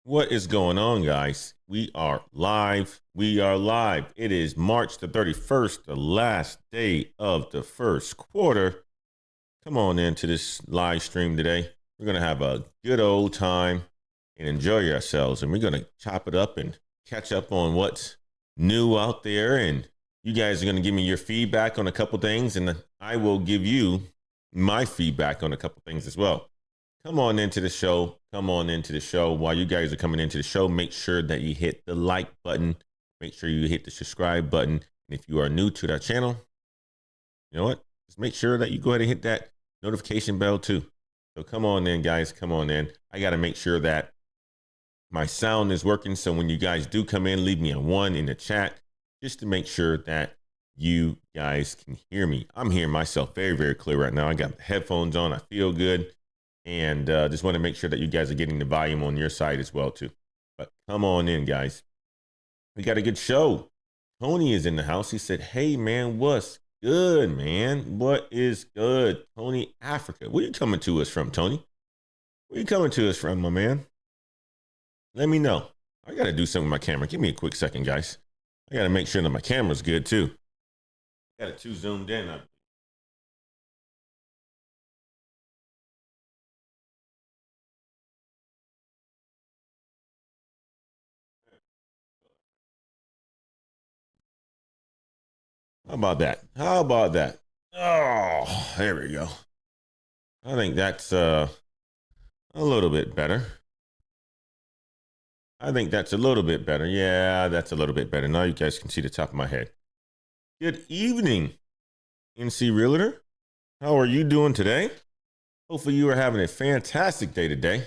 What is going on, guys? We are live. We are live. It is March the 31st, the last day of the first quarter. Come on into this live stream today. We're going to have a good old time and enjoy ourselves. And we're going to chop it up and catch up on what's new out there. And you guys are going to give me your feedback on a couple things. And I will give you my feedback on a couple things as well. Come on into the show. Come on into the show. While you guys are coming into the show, make sure that you hit the like button. Make sure you hit the subscribe button. And if you are new to that channel, you know what? Just make sure that you go ahead and hit that notification bell too. So come on in, guys. Come on in. I got to make sure that my sound is working. So when you guys do come in, leave me a 1 in the chat just to make sure that you guys can hear me. I'm hearing myself very, very clear right now. I got headphones on. I feel good. And just want to make sure that you guys are getting the volume on your side as well, too. But come on in, guys. We got a good show. Tony is in the house. He said, hey, man, what's good, man? What is good? Tony, Africa. Where you coming to us from, Tony? Where you coming to us from, my man? Let me know. I got to do something with my camera. Give me a quick second, guys. I got to make sure that my camera's good, too. Got it too zoomed in. How about that? How about that? Oh, there we go. I think that's a little bit better. I think that's a little bit better. Yeah, that's a little bit better. Now you guys can see the top of my head. Good evening, NC Realtor. How are you doing today? Hopefully you are having a fantastic day today.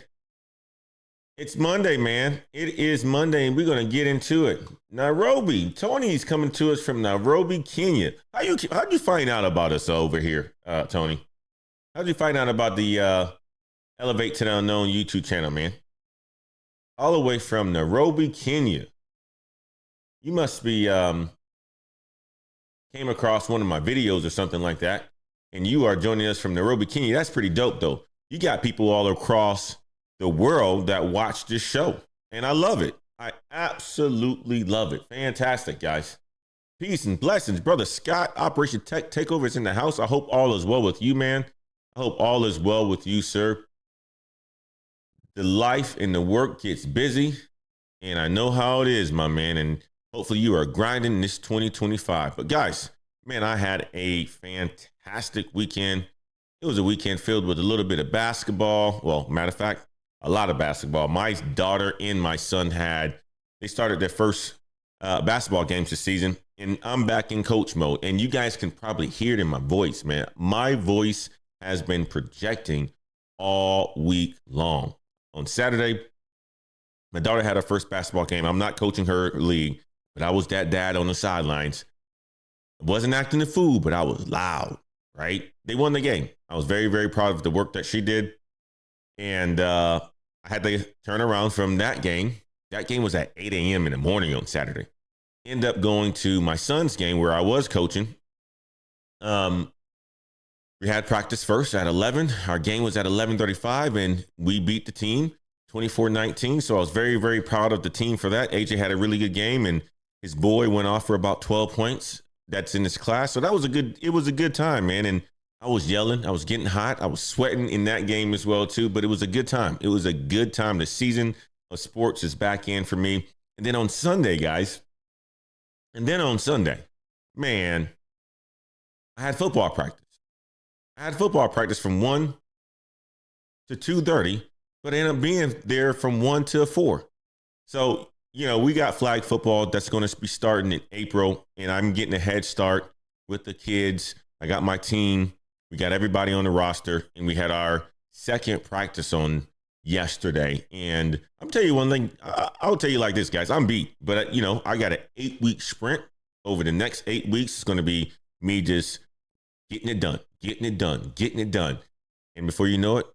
It's Monday, man. It is Monday, and we're going to get into it. Nairobi. Tony's coming to us from Nairobi, Kenya. How'd you find out about us over here, Tony? How'd you find out about the Elevate to the Unknown YouTube channel, man? All the way from Nairobi, Kenya. You must be came across one of my videos or something like that, and you are joining us from Nairobi, Kenya. That's pretty dope, though. You got people all across the world that watch this show, and I love it. I absolutely love it. Fantastic, guys. Peace and blessings. Brother Scott, Operation Tech Takeover is in the house. I hope all is well with you, man. I hope all is well with you, sir. The life and the work gets busy, and I know how it is, my man, and hopefully you are grinding this 2025. But guys, man, I had a fantastic weekend. It was a weekend filled with a little bit of basketball. Well, matter of fact, a lot of basketball. My daughter and my son they started their first basketball games this season, and I'm back in coach mode. And you guys can probably hear it in my voice, man. My voice has been projecting all week long. On Saturday, my daughter had her first basketball game. I'm not coaching her league, but I was that dad on the sidelines. I wasn't acting the fool, but I was loud, right? They won the game. I was very, very proud of the work that she did. And I had to turn around from that game. That game was at 8 a.m. in the morning on Saturday. End up going to my son's game where I was coaching. We had practice first at 11. Our game was at 11:35, and we beat the team 24-19. So I was very, very proud of the team for that. AJ had a really good game, and his boy went off for about 12 points. That's in his class. So it was a good time, man. And I was yelling. I was getting hot. I was sweating in that game as well, too. But it was a good time. It was a good time. The season of sports is back in for me. And then on Sunday, guys, man, I had football practice. I had football practice from 1 to 2:30, but I ended up being there from 1 to 4. So, we got flag football that's going to be starting in April, and I'm getting a head start with the kids. I got my team. We got everybody on the roster, and we had our second practice on yesterday. And I'm telling you one thing. I'll tell you like this, guys. I'm beat, but, I got an 8-week sprint. Over the next 8 weeks, it's going to be me just getting it done. And before you know it,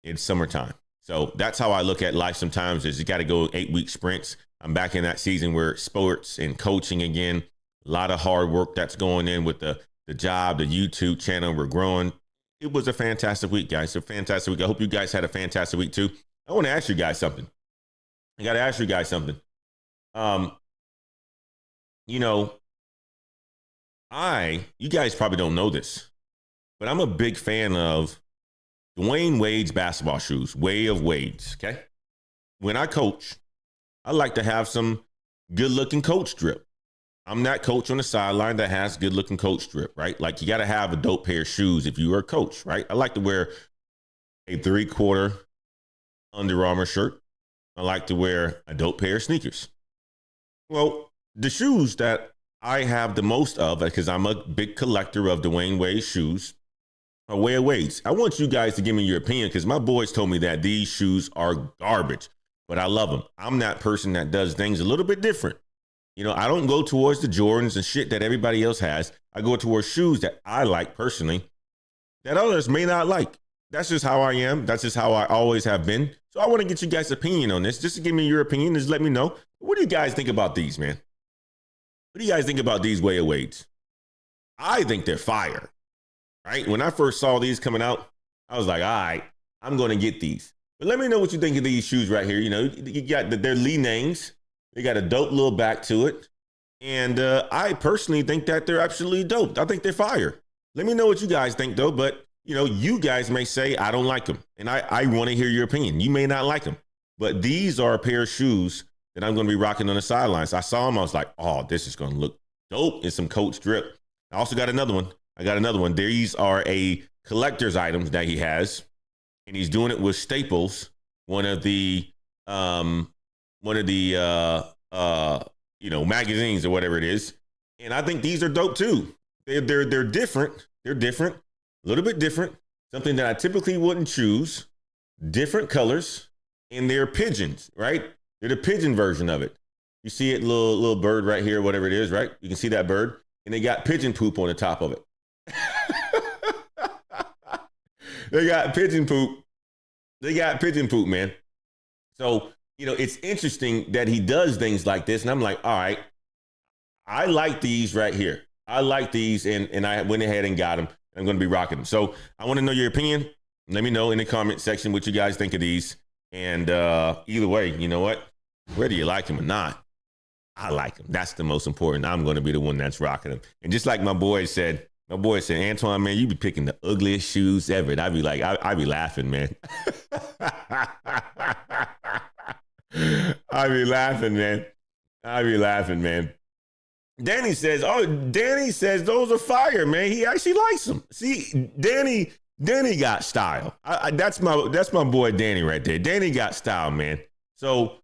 it's summertime. So that's how I look at life sometimes is you got to go 8-week sprints. I'm back in that season where sports and coaching again, a lot of hard work that's going in with the job, the YouTube channel. We're growing. It was a fantastic week, guys. A fantastic week. I hope you guys had a fantastic week too. I want to ask you guys something. I got to ask you guys something. Um, you know, you guys probably don't know this, but I'm a big fan of Dwayne Wade's basketball shoes, Way of Wade's. Okay. When I coach, I like to have some good looking coach drip. I'm that coach on the sideline that has good looking coach drip, right? Like you got to have a dope pair of shoes if you are a coach, right? I like to wear a 3/4 Under Armour shirt. I like to wear a dope pair of sneakers. Well, the shoes that I have the most of, because I'm a big collector of Dwayne Wade shoes, are Way of Wade's. I want you guys to give me your opinion because my boys told me that these shoes are garbage, but I love them. I'm that person that does things a little bit different. You know, I don't go towards the Jordans and shit that everybody else has. I go towards shoes that I like personally that others may not like. That's just how I am. That's just how I always have been. So I want to get you guys' opinion on this. Just to give me your opinion, just let me know. What do you guys think about these, man? What do you guys think about these Way of Wade's? I think they're fire, right? When I first saw these coming out, I was like, all right, I'm going to get these. But let me know what you think of these shoes right here. You know, you got their Lee Nangs. They got a dope little back to it. And I personally think that they're absolutely dope. I think they're fire. Let me know what you guys think, though. But, you know, you guys may say, I don't like them. And I want to hear your opinion. You may not like them. But these are a pair of shoes that I'm going to be rocking on the sidelines. I saw them. I was like, oh, this is going to look dope in some coach drip. I also got another one. These are a collector's items that he has. And he's doing it with Staples, one of the magazines or whatever it is. And I think these are dope too. They're different. They're different, a little bit different. Something that I typically wouldn't choose. Different colors, and they're pigeons, right? They're the pigeon version of it. You see it, little bird right here, whatever it is, right? You can see that bird, and they got pigeon poop on the top of it. They got pigeon poop. Man. So, you know, it's interesting that he does things like this. And I'm like, all right, I like these right here. I like these. And I went ahead and got them. And I'm going to be rocking them. So I want to know your opinion. Let me know in the comment section what you guys think of these. And either way, you know what? Whether you like them or not, I like them. That's the most important. I'm going to be the one that's rocking them. And just like my boy said, Antoine, man, you be picking the ugliest shoes ever. And I'd be like, I'd be laughing, man. I'd be laughing, man. Danny says those are fire, man. He actually likes them. See, Danny got style. That's my boy Danny right there. Danny got style, man. So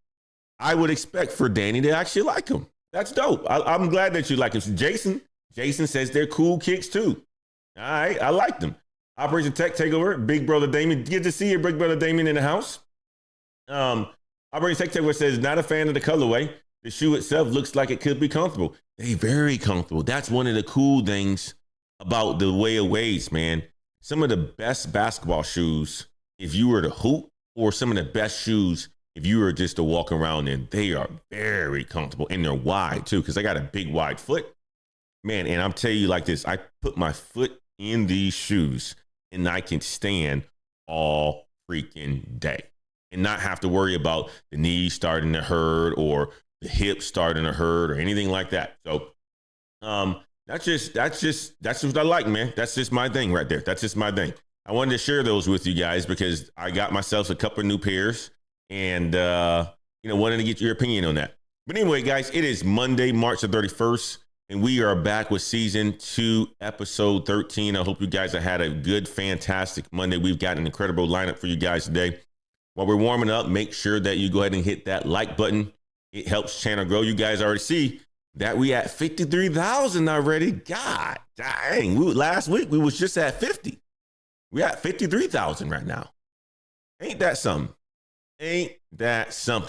I would expect for Danny to actually like them. That's dope. I'm glad that you like them. So Jason says they're cool kicks too. All right, I like them. Operation Tech Takeover, Big Brother Damien. Good to see you, Big Brother Damien, in the house. Operation Tech Takeover says not a fan of the colorway. The shoe itself looks like it could be comfortable. They very comfortable. That's one of the cool things about the Way of Wade's, man. Some of the best basketball shoes, if you were to hoop, or some of the best shoes if you were just to walk around in, they are very comfortable, and they're wide too, because I got a big wide foot. Man, and I'm telling you like this, I put my foot in these shoes and I can stand all freaking day and not have to worry about the knees starting to hurt or the hips starting to hurt or anything like that. So that's just what I like, man. That's just my thing right there. That's just my thing. I wanted to share those with you guys because I got myself a couple of new pairs and wanted to get your opinion on that. But anyway, guys, it is Monday, March the 31st. And we are back with season 2, episode 13. I hope you guys have had a good, fantastic Monday. We've got an incredible lineup for you guys today. While we're warming up, make sure that you go ahead and hit that like button. It helps channel grow. You guys already see that we at 53,000 already. God dang. Last week, we was just at 50. We at 53,000 right now. Ain't that something?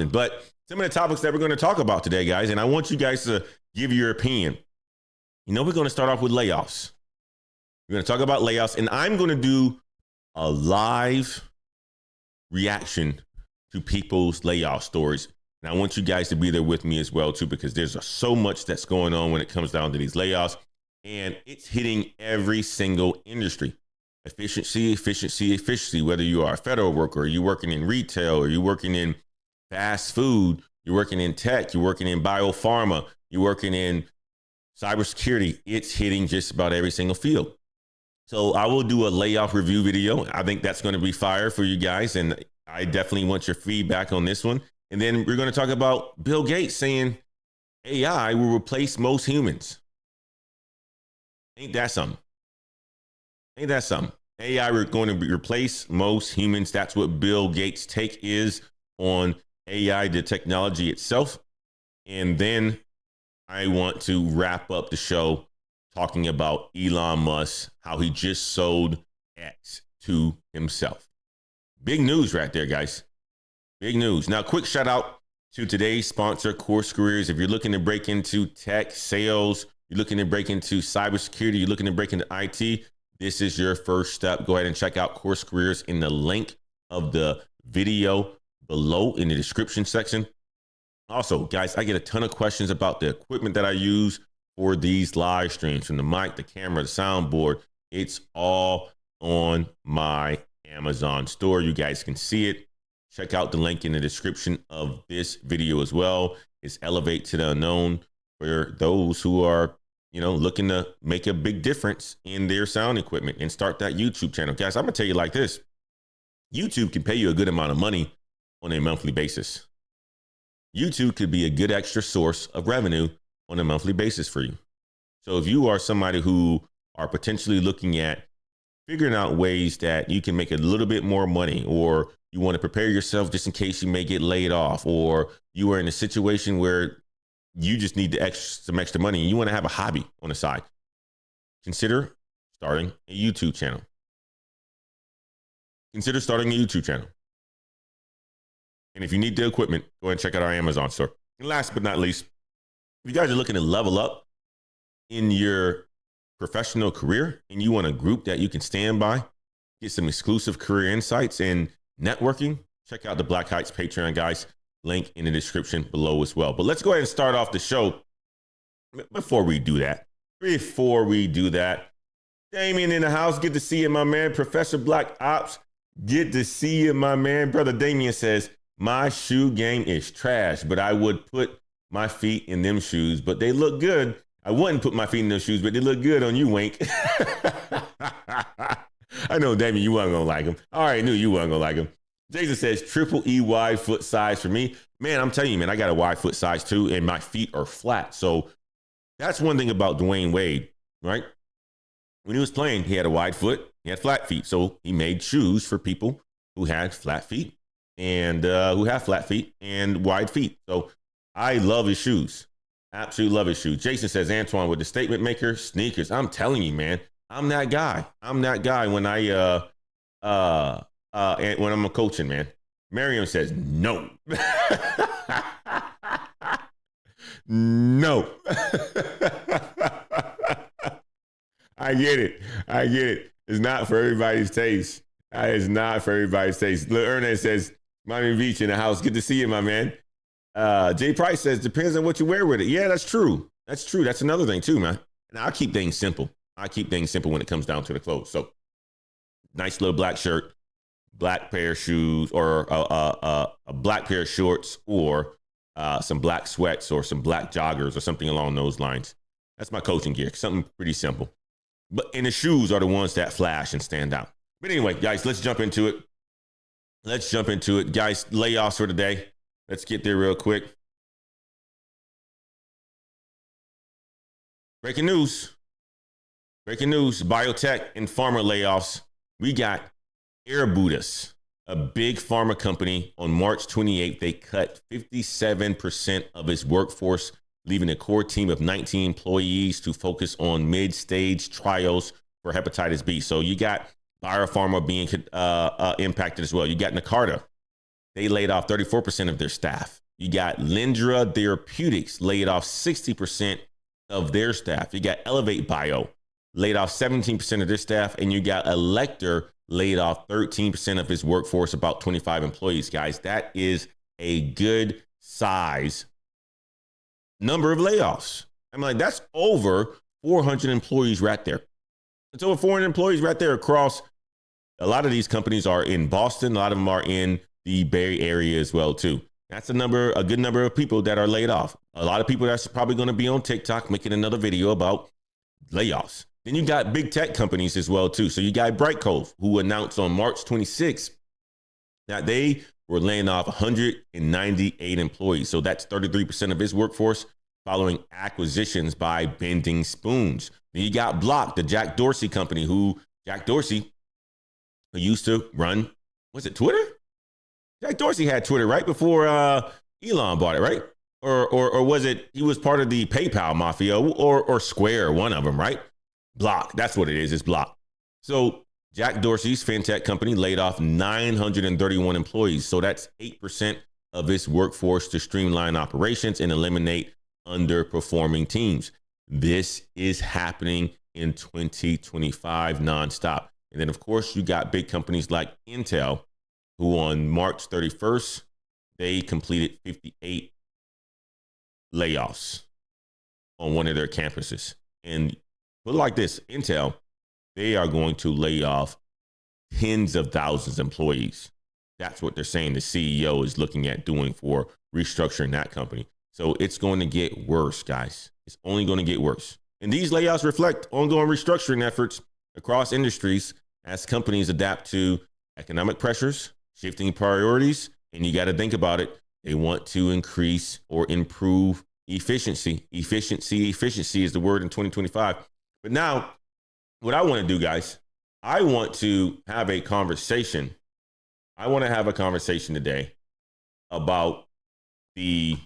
But some of the topics that we're going to talk about today, guys, and I want you guys to give your opinion. You know, we're going to start off with layoffs. We're going to talk about layoffs, and I'm going to do a live reaction to people's layoff stories. And I want you guys to be there with me as well, too, because there's so much that's going on when it comes down to these layoffs, and it's hitting every single industry. Efficiency, whether you are a federal worker, or you're working in retail, or you're working in fast food, you're working in tech, you're working in biopharma, you're working in cybersecurity. It's hitting just about every single field. So I will do a layoff review video. I think that's going to be fire for you guys. And I definitely want your feedback on this one. And then we're going to talk about Bill Gates saying AI will replace most humans. Ain't that something? Ain't that something? AI are going to replace most humans. That's what Bill Gates' take is on AI, the technology itself. And then I want to wrap up the show talking about Elon Musk, how he just sold X to himself. Big news right there, guys. Big news. Now, quick shout out to today's sponsor, Course Careers. If you're looking to break into tech, sales, you're looking to break into cybersecurity, you're looking to break into IT, this is your first step. Go ahead and check out Course Careers in the link of the video below in the description section. Also, guys, I get a ton of questions about the equipment that I use for these live streams, from the mic, the camera, the soundboard. It's all on my Amazon store. You guys can see it. Check out the link in the description of this video as well. It's Elevate to the Unknown for those who are, looking to make a big difference in their sound equipment and start that YouTube channel. Guys, I'm gonna tell you like this. YouTube can pay you a good amount of money on a monthly basis. YouTube could be a good extra source of revenue on a monthly basis for you. So if you are somebody who are potentially looking at figuring out ways that you can make a little bit more money, or you want to prepare yourself just in case you may get laid off, or you are in a situation where you just need some extra money and you want to have a hobby on the side, consider starting a YouTube channel. Consider starting a YouTube channel. And if you need the equipment, go ahead and check out our Amazon store. And last but not least, if you guys are looking to level up in your professional career and you want a group that you can stand by, get some exclusive career insights and networking, check out the Black Heights Patreon, guys. Link in the description below as well. But let's go ahead and start off the show. Before we do that, Damien in the house, good to see you, my man. Professor Black Ops, good to see you, my man. Brother Damien says, my shoe game is trash, but I would put my feet in them shoes, but they look good. I wouldn't put my feet in those shoes, but they look good on you, Wink. I know, Damien, you weren't going to like them. I already knew you weren't going to like them. Jason says, triple E wide foot size for me. Man, I'm telling you, man, I got a wide foot size too, and my feet are flat. So that's one thing about Dwayne Wade, right? When he was playing, he had a wide foot, he had flat feet. So he made shoes for people who had flat feet and who have flat feet and wide feet. So I love his shoes. Absolutely love his shoes. Jason says, Antoine with the statement maker sneakers. I'm telling you, man, I'm that guy. I'm that guy when when I'm a coaching, man. Miriam says, no. No. I get it. It's not for everybody's taste. It's not for everybody's taste. Lil Ernest says, Miami Beach in the house. Good to see you, my man. Jay Price says, depends on what you wear with it. Yeah, that's true. That's another thing too, man. And I'll keep things simple. When it comes down to the clothes. So nice little black shirt, black pair of shoes, or a black pair of shorts, or some black sweats, or some black joggers, or something along those lines. That's my coaching gear. Something pretty simple. And the shoes are the ones that flash and stand out. But anyway, guys, let's jump into it. Guys, layoffs for today. Let's get there real quick. Breaking news, biotech and pharma layoffs. We got Airbus, a big pharma company. On March 28th, they cut 57% of its workforce, leaving a core team of 19 employees to focus on mid-stage trials for hepatitis B. So you got biopharma being impacted as well. You got Nakarta. They laid off 34% of their staff. You got Lindra Therapeutics laid off 60% of their staff. You got Elevate Bio laid off 17% of their staff. And you got Elector laid off 13% of his workforce, about 25 employees, guys. That is a good size number of layoffs. I'm like, that's over 400 employees right there. It's over 400 employees right there across. A lot of these companies are in Boston. A lot of them are in the Bay Area as well, too. That's a good number of people that are laid off. A lot of people that's probably going to be on TikTok making another video about layoffs. Then you got big tech companies as well too. So you got Brightcove, who announced on March 26th that they were laying off 198 employees. So that's 33% of its workforce following acquisitions by Bending Spoons. Then you got Block, the Jack Dorsey company, who used to run, was it Twitter? Jack Dorsey had Twitter right before Elon bought it, right? Or was it he was part of the PayPal mafia or Square, one of them, right? Block, that's what it is. It's Block. So Jack Dorsey's fintech company laid off 931 employees. So that's 8% of its workforce to streamline operations and eliminate underperforming teams. This is happening in 2025 nonstop. And then, of course, you got big companies like Intel, who on March 31st, they completed 58 layoffs on one of their campuses. And put it like this, Intel, they are going to lay off tens of thousands of employees. That's what they're saying the CEO is looking at doing for restructuring that company. So it's going to get worse, guys. It's only going to get worse. And these layoffs reflect ongoing restructuring efforts across industries as companies adapt to economic pressures, shifting priorities, and you got to think about it. They want to increase or improve efficiency. Efficiency is the word in 2025. But now, what I want to do, guys, I want to have a conversation. I want to have a conversation today about the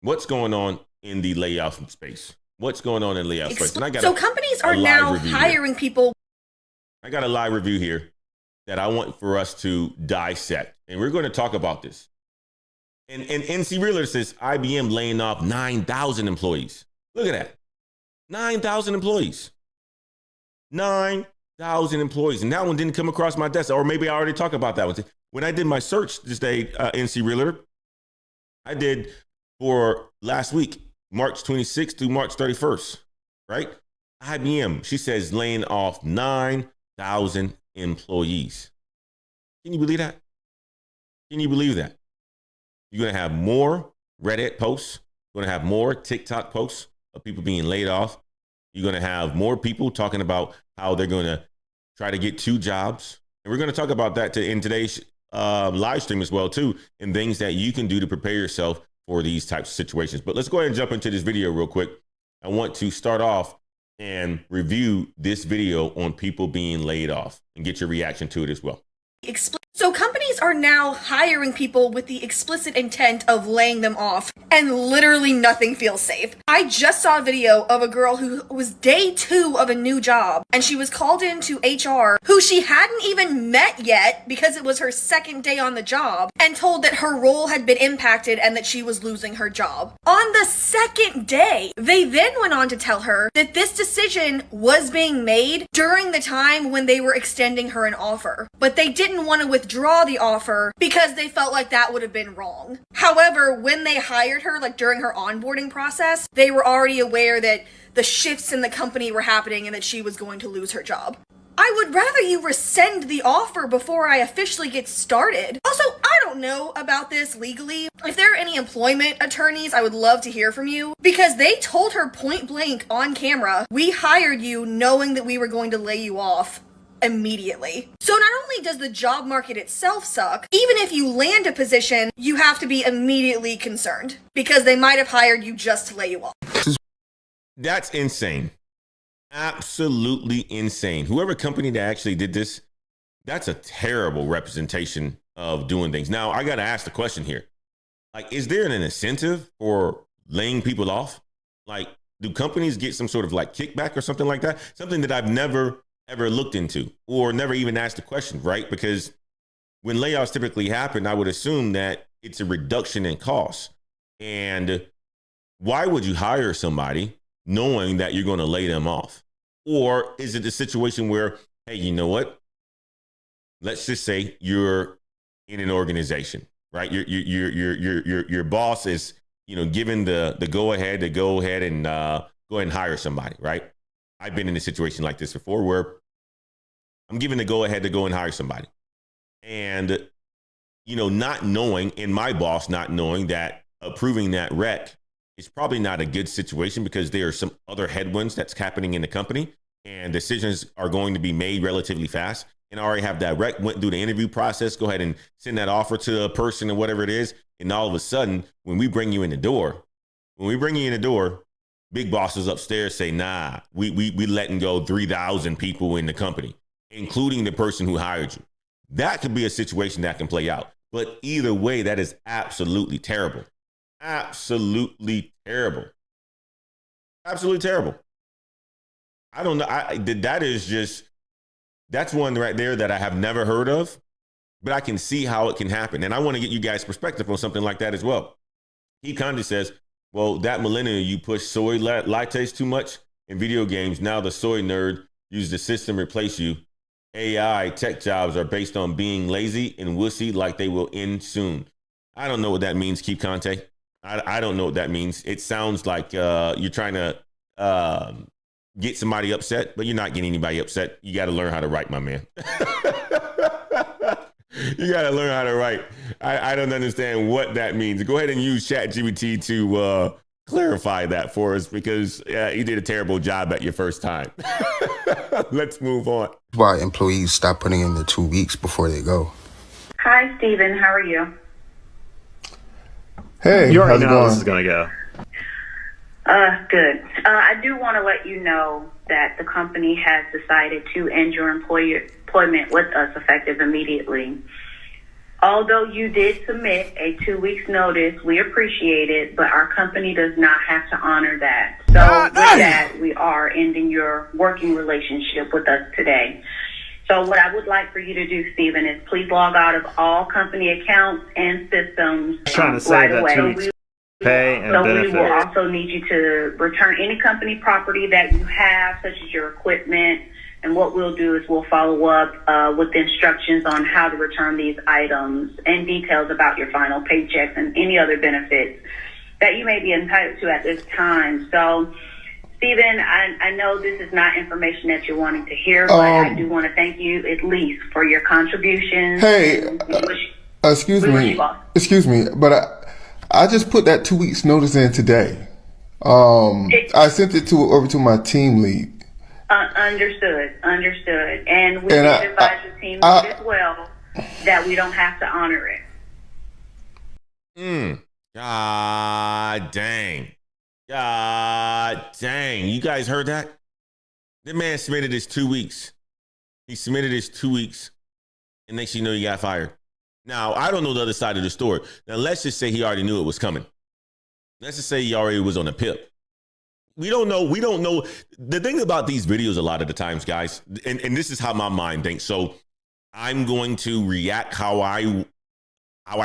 what's going on in the layoff space. What's going on in layoff space? And I got so companies are now hiring people. I got a live review here that I want for us to dissect. And we're going to talk about this. And NC Realtor says IBM laying off 9,000 employees. Look at that. 9,000 employees. 9,000 employees. And that one didn't come across my desk. Or maybe I already talked about that one. When I did my search this day, NC Realtor, I did for last week, March 26th to March 31st, right? IBM, she says, laying off 9,000 employees. Can you believe that? Can you believe that? You're going to have more Reddit posts. You're going to have more TikTok posts of people being laid off. You're going to have more people talking about how they're going to try to get 2 jobs. And we're going to talk about that in today's live stream as well, too, and things that you can do to prepare yourself for these types of situations. But let's go ahead and jump into this video real quick. I want to start off and review this video on people being laid off and get your reaction to it as well. So companies are now hiring people with the explicit intent of laying them off, and literally nothing feels safe. I just saw a video of a girl who was day 2 of a new job, and she was called into HR, who she hadn't even met yet because it was her second day on the job, and told that her role had been impacted and that she was losing her job. On the second day, they then went on to tell her that this decision was being made during the time when they were extending her an offer, but they didn't want to withdraw the offer because they felt like that would have been wrong. However, when they hired her, like during her onboarding process, they were already aware that the shifts in the company were happening and that she was going to lose her job. I would rather you rescind the offer before I officially get started. Also, I don't know about this legally. If there are any employment attorneys, I would love to hear from you, because they told her point blank on camera, we hired you knowing that we were going to lay you off immediately. So not only does the job market itself suck, even if you land a position, you have to be immediately concerned because they might have hired you just to lay you off. That's insane. Absolutely insane. Whoever company that actually did this, that's a terrible representation of doing things. Now, I got to ask the question here. Like, is there an incentive for laying people off? Like, do companies get some sort of like kickback or something like that? Something that I've never ever looked into or never even asked the question, right? Because when layoffs typically happen, I would assume that it's a reduction in costs. And why would you hire somebody knowing that you're going to lay them off? Or is it a situation where, hey, you know what? Let's just say you're in an organization, right? Your boss is, given the go ahead to go ahead and hire somebody, right? I've been in a situation like this before where I'm given the go ahead to go and hire somebody. And not knowing, and my boss not knowing that approving that rec is probably not a good situation because there are some other headwinds that's happening in the company and decisions are going to be made relatively fast. And I already have that rec, went through the interview process, go ahead and send that offer to a person or whatever it is. And all of a sudden, when we bring you in the door, big bosses upstairs say, nah, we letting go 3,000 people in the company, including the person who hired you. That could be a situation that can play out. But either way, that is absolutely terrible. Absolutely terrible. Absolutely terrible. I don't know. That's one right there that I have never heard of, but I can see how it can happen. And I want to get you guys' perspective on something like that as well. He kind of says, well, that millennial, you push soy lattes too much in video games. Now the soy nerd use the system replace you. AI tech jobs are based on being lazy and wussy like they will end soon. I don't know what that means, Keep Conte. I don't know what that means. It sounds like you're trying to get somebody upset, but you're not getting anybody upset. You got to learn how to write, my man. You got to learn how to write. I don't understand what that means. Go ahead and use ChatGPT to clarify that for us because you did a terrible job at your first time. Let's move on. Why employees stop putting in the 2 weeks before they go. Hi, Stephen. How are you? Hey, you already how's it know how going? this is going to go. Good. I do want to let you know that the company has decided to end your employment with us effective immediately. Although you did submit a 2 weeks notice, we appreciate it, but our company does not have to honor that. So with that, we are ending your working relationship with us today. So what I would like for you to do, Stephen, is please log out of all company accounts and systems Trying to save right that away. 2 weeks pay and So benefits. we will also need you to return any company property that you have, such as your equipment. And what we'll do is we'll follow up with instructions on how to return these items and details about your final paychecks and any other benefits that you may be entitled to at this time. So, Stephen, I know this is not information that you're wanting to hear, but I do want to thank you at least for your contributions. Hey, excuse me, but I just put that 2 weeks notice in today. I sent it over to my team lead. Understood. And we did advise the team lead as well that we don't have to honor it. God dang. You guys heard that? The man submitted his 2 weeks. He submitted his 2 weeks. And next thing you know, he got fired. Now, I don't know the other side of the story. Now, let's just say he already knew it was coming. Let's just say he already was on a pip. We don't know. The thing about these videos a lot of the times, guys, and this is how my mind thinks. So I'm going to react how I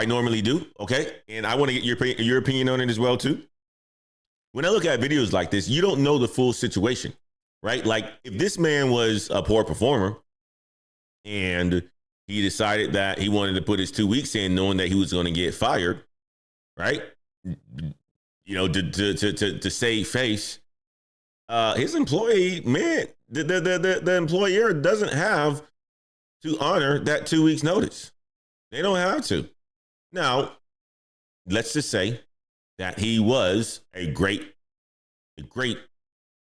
normally do, okay? And I want to get your opinion on it as well, too. When I look at videos like this, you don't know the full situation, right? Like if this man was a poor performer and he decided that he wanted to put his 2 weeks in knowing that he was going to get fired, right? To save face, his employee, man, the employer doesn't have to honor that 2 weeks notice. They don't have to. Now, let's just say that he was a great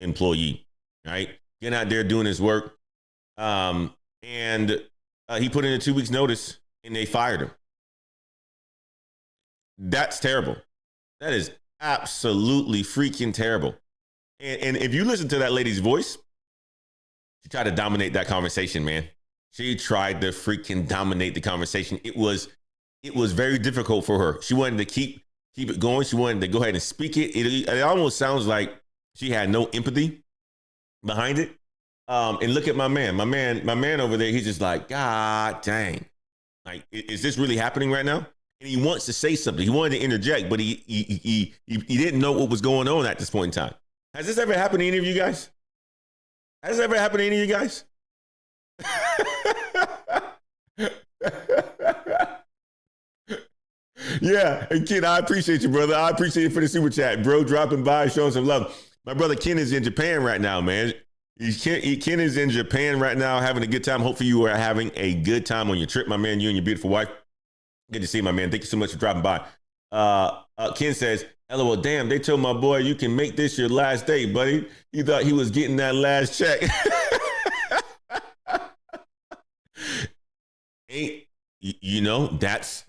employee, right? Getting out there doing his work. And he put in a 2 weeks notice and they fired him. That's terrible. That is absolutely freaking terrible. And if you listen to that lady's voice, she tried to dominate that conversation, man. She tried to freaking dominate the conversation. It was very difficult for her. She wanted to keep it going. She wanted to go ahead and speak it. It almost sounds like she had no empathy behind it. And look at my man over there. He's just like, God dang. Like, is this really happening right now? And he wants to say something. He wanted to interject, but he didn't know what was going on at this point in time. Has this ever happened to any of you guys? Has this ever happened to any of you guys? Yeah, and Ken, I appreciate you, brother. I appreciate you for the super chat, bro. Dropping by, showing some love. My brother Ken is in Japan right now, man. Ken is in Japan right now, having a good time. Hopefully, you are having a good time on your trip, my man. You and your beautiful wife. Good to see you, my man. Thank you so much for dropping by. Ken says, LOL, damn, they told my boy you can make this your last day, buddy. He thought he was getting that last check.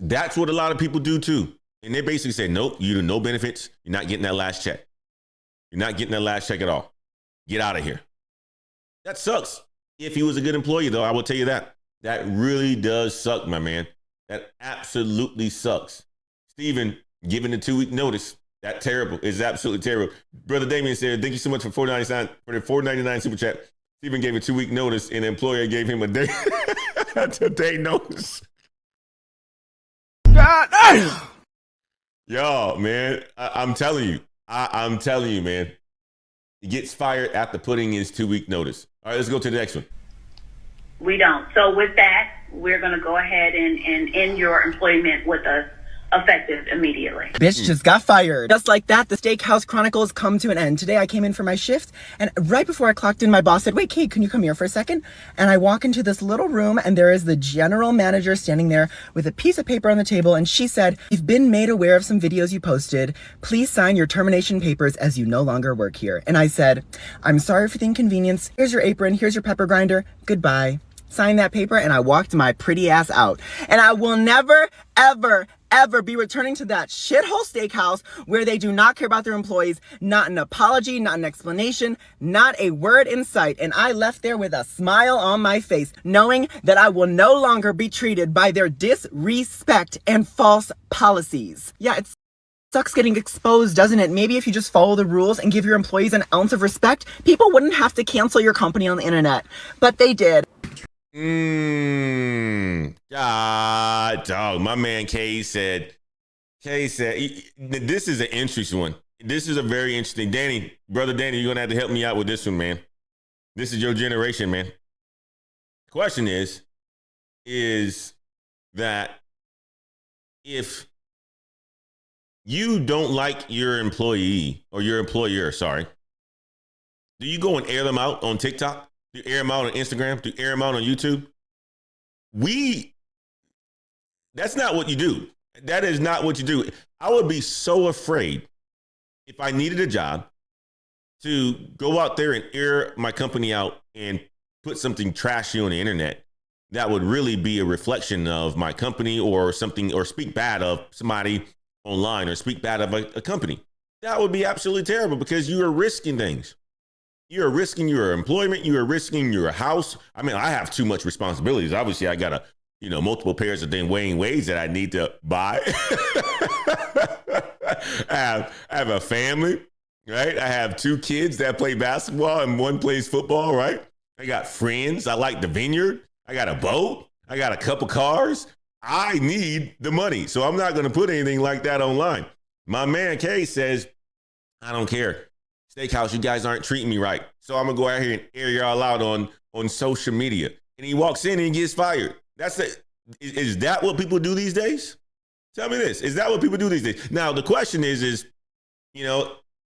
That's what a lot of people do too. And they basically say, nope, you do no benefits. You're not getting that last check. You're not getting that last check at all. Get out of here. That sucks. If he was a good employee, though, I will tell you that. That really does suck, my man. That absolutely sucks. Steven, giving a 2-week notice. That terrible. It's absolutely terrible. Brother Damien said, thank you so much for $4.99 super chat. Steven gave a 2-week notice and the employer gave him a day notice. God damn. Y'all, man, I'm telling you. I'm telling you, man. He gets fired after putting his 2-week notice. All right, let's go to the next one. We don't. So with that, we're going to go ahead and end your employment with us effective immediately. Bitch just got fired. Just like that, the Steakhouse Chronicles come to an end. Today I came in for my shift, and right before I clocked in, my boss said, wait, Kate, can you come here for a second? And I walk into this little room, and there is the general manager standing there with a piece of paper on the table, and she said, you've been made aware of some videos you posted. Please sign your termination papers as you no longer work here. And I said, I'm sorry for the inconvenience. Here's your apron. Here's your pepper grinder. Goodbye. Signed that paper, and I walked my pretty ass out. And I will never, ever be returning to that shithole steakhouse where they do not care about their employees, not an apology, not an explanation, not a word in sight. And I left there with a smile on my face, knowing that I will no longer be treated by their disrespect and false policies. Yeah, it sucks getting exposed, doesn't it? Maybe if you just follow the rules and give your employees an ounce of respect, people wouldn't have to cancel your company on the internet. But they did. God, dog. My man Kay said, this is an interesting one. This is a very interesting. Danny, brother Danny, you're going to have to help me out with this one, man. This is your generation, man. The question is that if you don't like your employee or your employer, sorry, do you go and air them out on TikTok? Do you air them out on Instagram? Do you air them out on YouTube? That's not what you do. That is not what you do. I would be so afraid if I needed a job to go out there and air my company out and put something trashy on the internet that would really be a reflection of my company or something, or speak bad of somebody online or speak bad of a company. That would be absolutely terrible because you are risking things. You're risking your employment. You are risking your house. I mean, I have too much responsibilities. Obviously, I got multiple pairs of Wayne Wades that I need to buy. I have a family, right? I have 2 kids that play basketball and 1 plays football, right? I got friends. I like the vineyard. I got a boat. I got a couple cars. I need the money. So I'm not going to put anything like that online. My man Kay says, I don't care. Steakhouse, you guys aren't treating me right. So I'm going to go out here and air y'all out on social media. And he walks in and he gets fired. Is that what people do these days? Tell me this. Is that what people do these days? Now, the question is,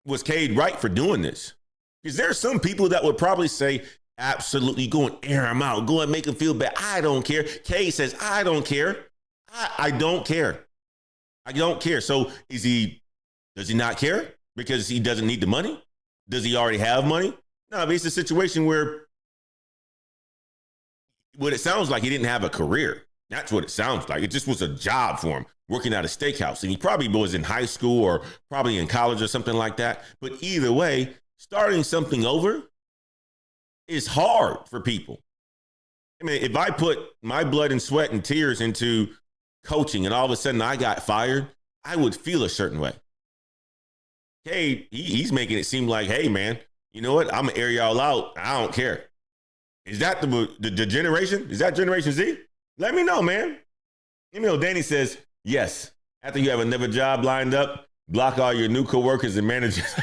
was Cade right for doing this? Because there are some people that would probably say, absolutely, go and air him out. Go and make him feel bad. I don't care. Cade says, I don't care. I don't care. I don't care. So does he not care because he doesn't need the money? Does he already have money? No, but it's a situation where what it sounds like, he didn't have a career. That's what it sounds like. It just was a job for him, working at a steakhouse. And he probably was in high school or probably in college or something like that. But either way, starting something over is hard for people. I mean, if I put my blood and sweat and tears into coaching and all of a sudden I got fired, I would feel a certain way. Hey, he's making it seem like, hey, man, you know what? I'm going to air y'all out. I don't care. Is that the generation? Is that Generation Z? Let me know, man. Danny says, yes. After you have another job lined up, block all your new coworkers and managers.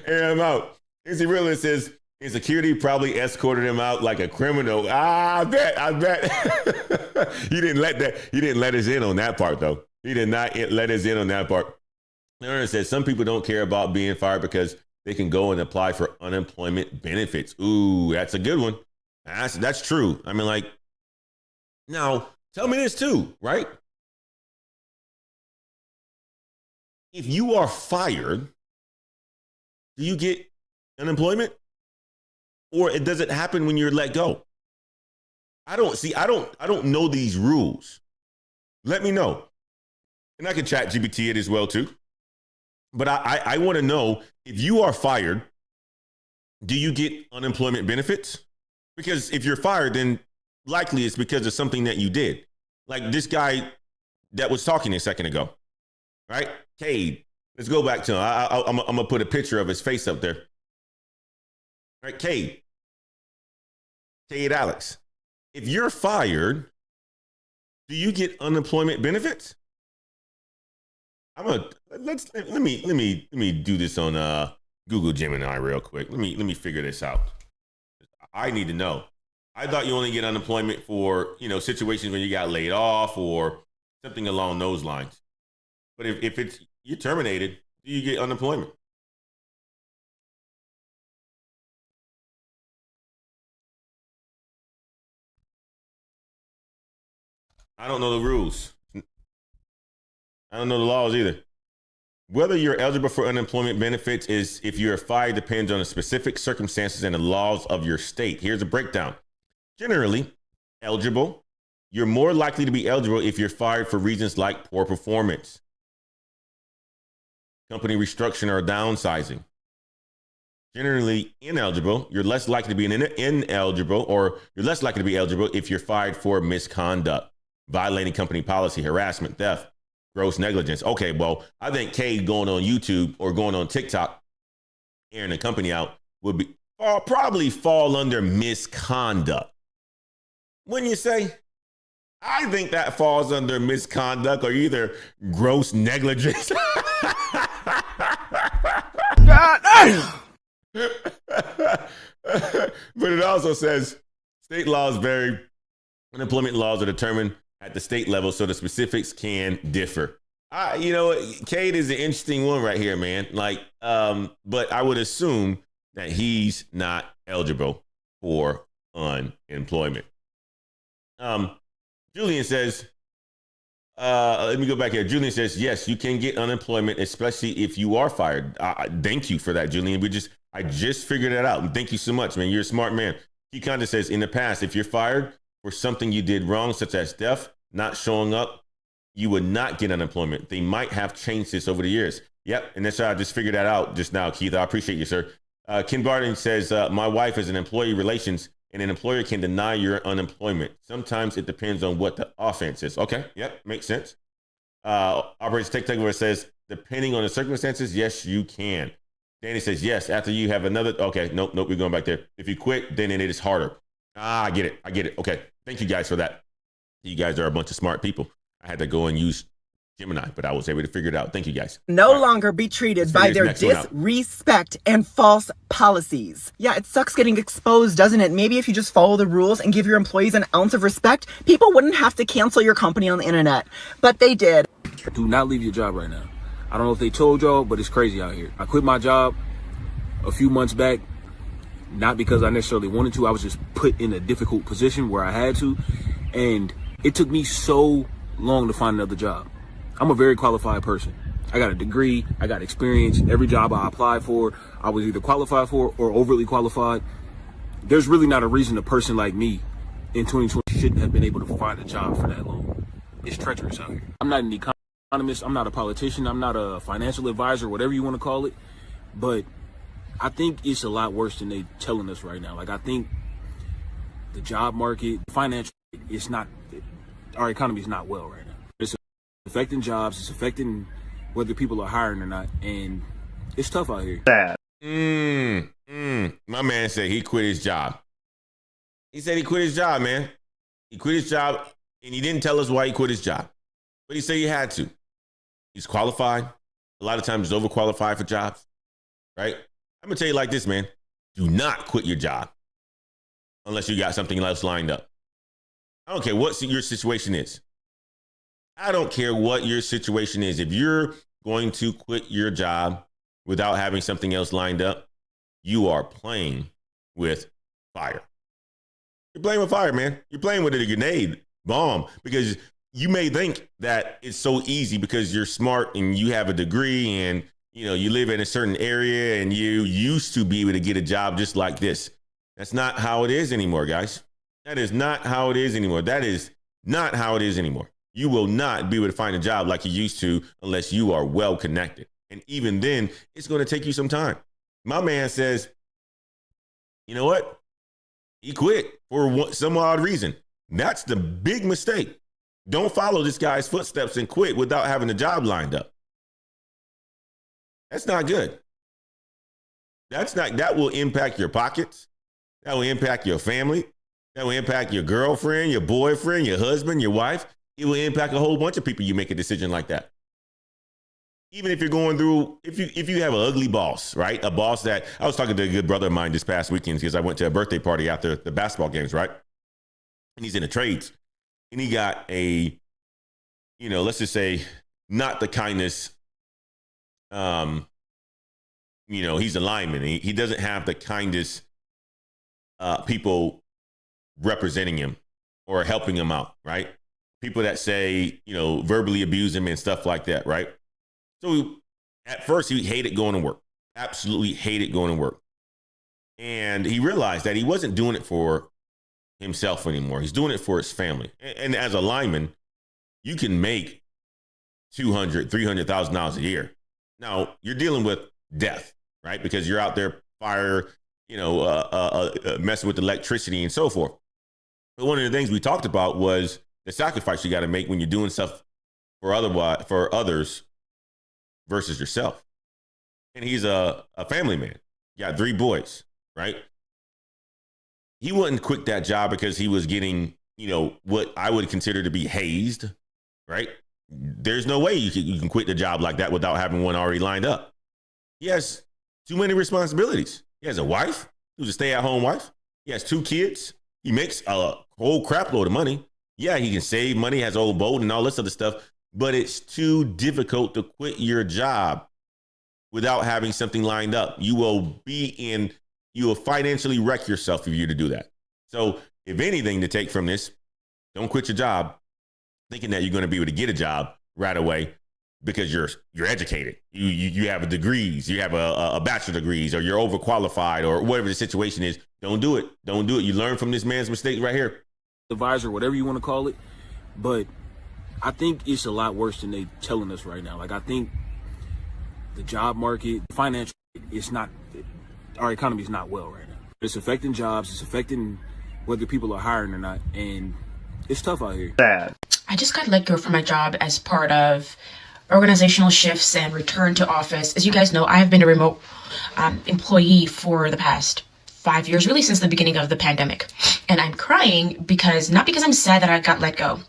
Air him out. Izzy Rilla says, insecurity probably escorted him out like a criminal. I bet. He didn't let us in on that part, though. He did not let us in on that part. Ernest says some people don't care about being fired because they can go and apply for unemployment benefits. Ooh, that's a good one. That's true. I mean, like, Now, tell me this too, right? If you are fired, do you get unemployment? Or does it happen when you're let go? I don't know these rules. Let me know. And I can chat GPT it as well too. But I want to know, if you are fired, do you get unemployment benefits? Because if you're fired, then likely it's because of something that you did. Like this guy that was talking a second ago, right? Cade. Let's go back to him. I'm going to put a picture of his face up there. Right, Cade Alex. If you're fired, do you get unemployment benefits? Let me do this on Google Gemini real quick. Let me figure this out. I need to know. I thought you only get unemployment for, situations when you got laid off or something along those lines. But if it's you're terminated, do you get unemployment? I don't know the rules. I don't know the laws either. Whether you're eligible for unemployment benefits is if you're fired depends on the specific circumstances and the laws of your state. Here's a breakdown. Generally, eligible. You're more likely to be eligible if you're fired for reasons like poor performance, company restructuring or downsizing. Generally ineligible. You're less likely to be ineligible, or you're less likely to be eligible if you're fired for misconduct, violating company policy, harassment, theft, gross negligence. Okay, well, I think Cade going on YouTube or going on TikTok, airing the company out, would be probably fall under misconduct. Wouldn't you say? I think that falls under misconduct or either gross negligence. God damn! But it also says state laws vary. Unemployment laws are determined at the state level, so the specifics can differ. Cade is an interesting one right here, man. But I would assume that he's not eligible for unemployment. Julian says, let me go back here. Julian says, yes, you can get unemployment, especially if you are fired. Thank you for that, Julian. I just figured that out. And thank you so much, man. You're a smart man. He kind of says, in the past, if you're fired for something you did wrong, such as theft, not showing up, you would not get unemployment. They might have changed this over the years. Yep. And that's how I just figured that out just now, Keith. I appreciate you, sir. Ken Barton says, my wife is in employee relations, and an employer can deny your unemployment. Sometimes it depends on what the offense is. Okay. Yep. Makes sense. Operator Tech Takeover says, depending on the circumstances, yes, you can. Danny says, yes, after you have another. Okay. Nope. We're going back there. If you quit, then it is harder. I get it. Okay. Thank you guys for that. You guys are a bunch of smart people. I had to go and use Gemini, but I was able to figure it out. Thank you guys. No longer be treated by their disrespect and false policies. Yeah, it sucks getting exposed, doesn't it? Maybe if you just follow the rules and give your employees an ounce of respect, people wouldn't have to cancel your company on the internet. But they did. Do not leave your job right now. I don't know if they told y'all, but it's crazy out here. I quit my job a few months back, not because I necessarily wanted to. I was just put in a difficult position where I had to. And it took me so long to find another job. I'm a very qualified person. I got a degree, I got experience. Every job I applied for, I was either qualified for or overly qualified. There's really not a reason a person like me in 2020 shouldn't have been able to find a job for that long. It's treacherous out here. I'm not an economist, I'm not a politician, I'm not a financial advisor, whatever you want to call it. But I think it's a lot worse than they telling us right now. I think the job market, financial, our economy is not well right now. It's affecting jobs, it's affecting whether people are hiring or not, and it's tough out here. My man said he quit his job. He said he quit his job, man. He quit his job, and he didn't tell us why he quit his job. But he said he had to. He's qualified. A lot of times he's overqualified for jobs, right? I'm going to tell you like this, man. Do not quit your job unless you got something else lined up. I don't care what your situation is. I don't care what your situation is. If you're going to quit your job without having something else lined up, you are playing with fire. You're playing with fire, man. You're playing with a grenade. bomb, because you may think that it's so easy because you're smart and you have a degree and, you know, you live in a certain area and you used to be able to get a job just like this. That's not how it is anymore, guys. That is not how it is anymore. That is not how it is anymore. You will not be able to find a job like you used to unless you are well connected. And even then, it's going to take you some time. My man says, you know what? He quit for some odd reason. That's the big mistake. Don't follow this guy's footsteps and quit without having a job lined up. That's not good. That will impact your pockets. That will impact your family. That will impact your girlfriend, your boyfriend, your husband, your wife. It will impact a whole bunch of people. You make a decision like that. Even if you're going through, if you have an ugly boss, right? A boss that, I was talking to a good brother of mine this past weekend because I went to a birthday party after the basketball games, right? And he's in the trades. And he got a, you know, let's just say not the kindness, you know, he's a lineman. He doesn't have the kindest people representing him or helping him out, right? People that say, you know, verbally abuse him and stuff like that, right? So at first he hated going to work, absolutely hated going to work. And he realized that he wasn't doing it for himself anymore. He's doing it for his family. And as a lineman, you can make $200,000, $300,000 a year. Now you're dealing with death, right? Because you're out there fire, you know, messing with electricity and so forth. But one of the things we talked about was the sacrifice you got to make when you're doing stuff for others versus yourself. And he's a family man. He got 3 boys, right? He wouldn't quit that job because he was getting, you know, what I would consider to be hazed, right? There's no way you can quit the job like that without having one already lined up. He has too many responsibilities. He has a wife who's a stay-at-home wife. He has 2 kids. He makes a whole crap load of money. Yeah, he can save money, has old boat and all this other stuff, but it's too difficult to quit your job without having something lined up. You will financially wreck yourself if you're to do that. So if anything to take from this, don't quit your job thinking that you're going to be able to get a job right away because you're educated. You have degrees, you have a bachelor degrees, or you're overqualified, or whatever the situation is. Don't do it. Don't do it. You learn from this man's mistakes right here. Advisor, whatever you want to call it. But I think it's a lot worse than they telling us right now. Like, I think the job market, financial, our economy is not well right now. It's affecting jobs. It's affecting whether people are hiring or not. And it's tough out here. I just got let go from my job as part of organizational shifts and return to office. As you guys know, I have been a remote employee for the past 5 years, really since the beginning of the pandemic. And I'm crying not because I'm sad that I got let go.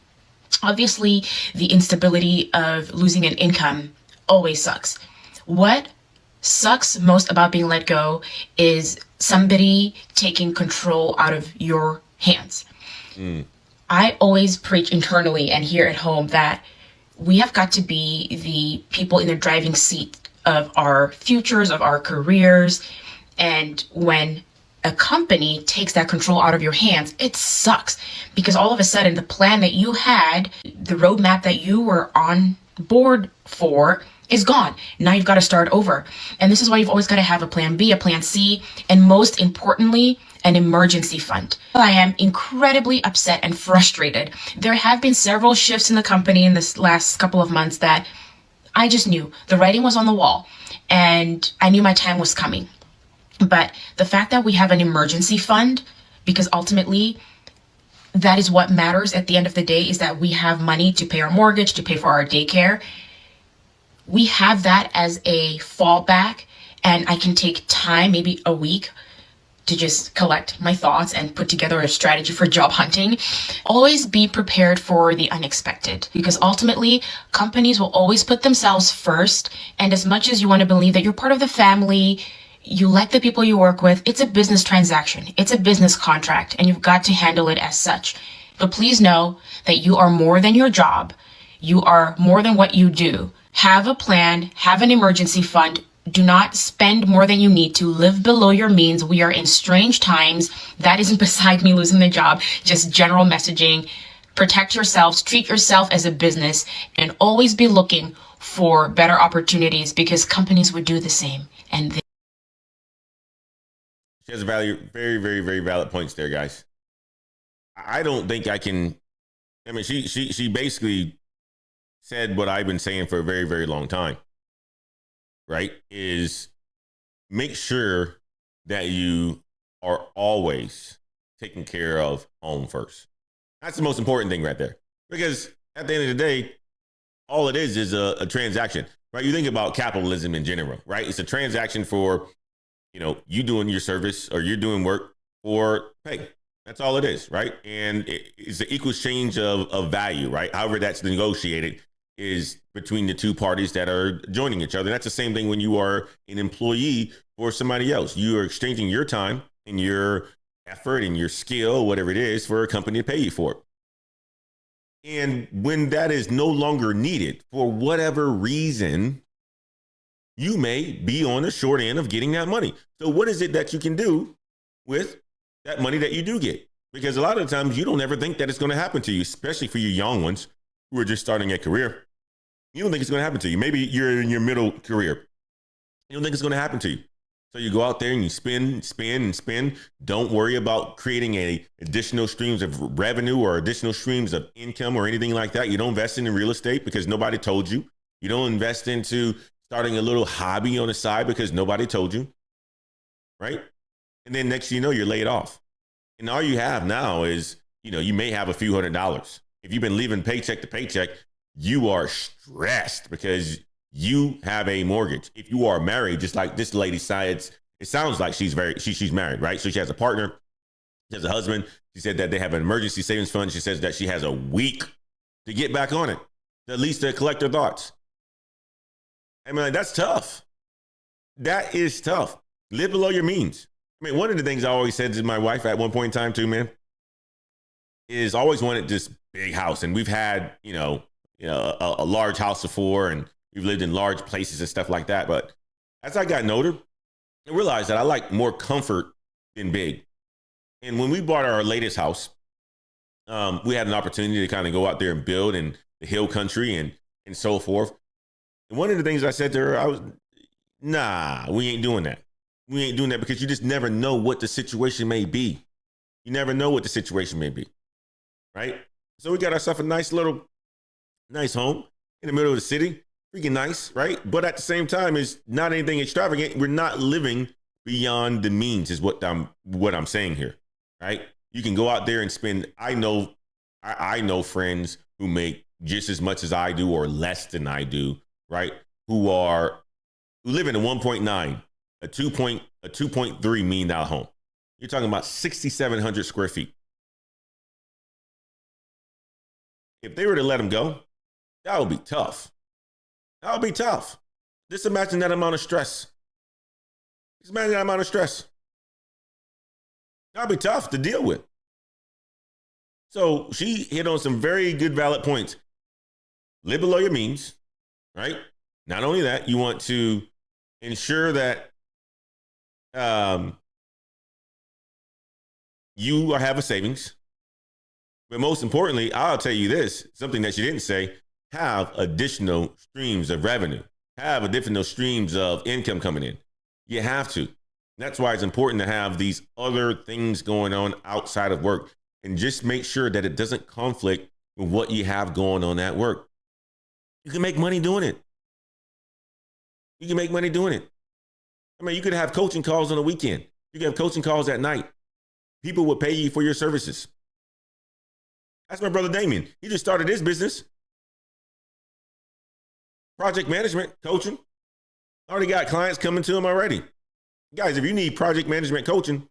Obviously, the instability of losing an income always sucks. What sucks most about being let go is somebody taking control out of your hands. I always preach internally and here at home that we have got to be the people in the driving seat of our futures, of our careers. And when a company takes that control out of your hands, it sucks, because all of a sudden the plan that you had, the roadmap that you were on board for, is gone. Now you've got to start over. And this is why you've always got to have a plan B, a plan C, and most importantly, an emergency fund. I am incredibly upset and frustrated. There have been several shifts in the company in this last couple of months that I just knew the writing was on the wall and I knew my time was coming. But the fact that we have an emergency fund, because ultimately that is what matters at the end of the day, is that we have money to pay our mortgage, to pay for our daycare. We have that as a fallback, and I can take time, maybe a week, to just collect my thoughts and put together a strategy for job hunting. Always be prepared for the unexpected, because ultimately companies will always put themselves first. And as much as you want to believe that you're part of the family, you like the people you work with, it's a business transaction. It's a business contract, and you've got to handle it as such. But please know that you are more than your job. You are more than what you do. Have a plan, have an emergency fund. Do not spend more than you need to. Live below your means. We are in strange times. That isn't beside me losing the job, just general messaging. Protect yourselves, treat yourself as a business, and always be looking for better opportunities because companies would do the same. And she has very, very valid points there, guys. I don't think I can. I mean, she basically said what I've been saying for a very, very long time, right? Is make sure that you are always taking care of home first. That's the most important thing right there. Because at the end of the day, all it is a transaction, right? You think about capitalism in general, right? It's a transaction for, you doing your service or you're doing work for pay. That's all it is, right? And it's an equal exchange of value, right? However that's negotiated is between the two parties that are joining each other. That's the same thing when you are an employee for somebody else. You are exchanging your time and your effort and your skill, whatever it is, for a company to pay you for it. And when that is no longer needed for whatever reason, you may be on the short end of getting that money. So what is it that you can do with that money that you do get? Because a lot of the times you don't ever think that it's going to happen to you, especially for you young ones who are just starting a career. You don't think it's going to happen to you. Maybe you're in your middle career. You don't think it's going to happen to you. So you go out there and you spend. Don't worry about creating additional streams of revenue or additional streams of income or anything like that. You don't invest in real estate because nobody told you. You don't invest into starting a little hobby on the side because nobody told you, right? And then next thing you know, you're laid off. And all you have now is, you may have a few $100s. If you've been living paycheck to paycheck, you are stressed because you have a mortgage. If you are married, just like this lady said, it sounds like she's married, right? So she has a partner, she has a husband. She said that they have an emergency savings fund. She says that she has a week to get back on it, at least to collect her thoughts. I mean, that's tough. That is tough. Live below your means. I mean, one of the things I always said to my wife at one point in time too, man, is always wanted this big house. And we've had, a large house before, and we've lived in large places and stuff like that. But as I got older, I realized that I like more comfort than big. And when we bought our latest house, we had an opportunity to kind of go out there and build in the hill country and so forth. And one of the things I said to her, we ain't doing that. We ain't doing that because you just never know what the situation may be. You never know what the situation may be, right? So we got ourselves a nice home in the middle of the city. Freaking nice, right? But at the same time, it's not anything extravagant. We're not living beyond the means is what I'm saying here, right? You can go out there and spend. I know friends who make just as much as I do or less than I do, right? Who live in a 1.9, a 2.3 $2.3 million home. You're talking about 6,700 square feet. If they were to let them go, that would be tough. That would be tough. Just imagine that amount of stress. That would be tough to deal with. So she hit on some very good, valid points. Live below your means, right? Not only that, you want to ensure that you have a savings. But most importantly, I'll tell you this, something that she didn't say, have additional streams of revenue, have additional streams of income coming in. You have to. That's why it's important to have these other things going on outside of work and just make sure that it doesn't conflict with what you have going on at work. You can make money doing it. I mean, you could have coaching calls on the weekend. You can have coaching calls at night. People will pay you for your services. That's my brother Damien. He just started his business. Project management, coaching. Already got clients coming to him already. Guys, if you need project management coaching,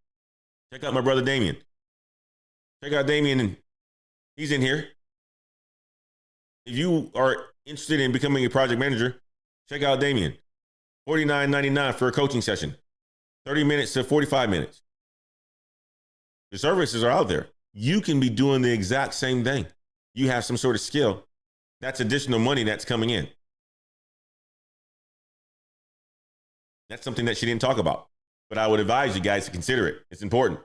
check out my brother Damien. Check out Damien, and he's in here. If you are interested in becoming a project manager, check out Damien. $49.99 for a coaching session. 30 minutes to 45 minutes. The services are out there. You can be doing the exact same thing. You have some sort of skill. That's additional money that's coming in. That's something that she didn't talk about, but I would advise you guys to consider it. It's important.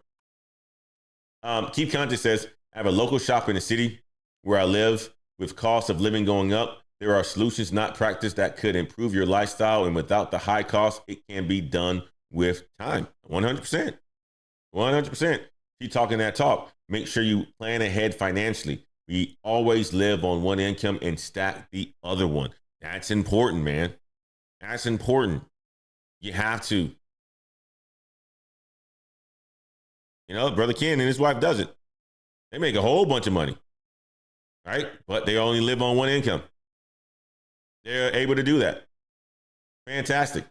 Keep Content says, I have a local shop in the city where I live, with cost of living going up, there are solutions not practiced that could improve your lifestyle, and without the high cost, it can be done with time. 100%. 100%. Keep talking that talk. Make sure you plan ahead financially. We always live on one income and stack the other one. That's important, man. That's important. You have to. You know, Brother Ken and his wife does it. They make a whole bunch of money, right? But they only live on one income. They're able to do that. Fantastic.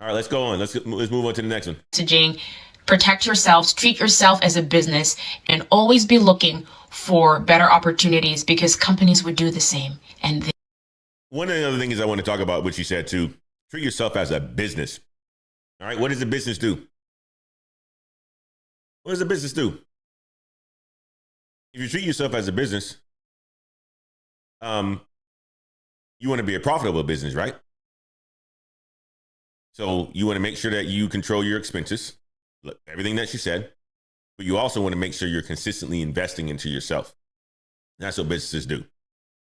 All right, let's go on. Let's move on to the next one. Messaging, protect yourselves, treat yourself as a business, and always be looking for better opportunities because companies would do the same. And one of the other things I want to talk about, which you said too, treat yourself as a business. All right, what does a business do? What does a business do? If you treat yourself as a business, you want to be a profitable business, right? So you want to make sure that you control your expenses, everything that you said, but you also want to make sure you're consistently investing into yourself. That's what businesses do.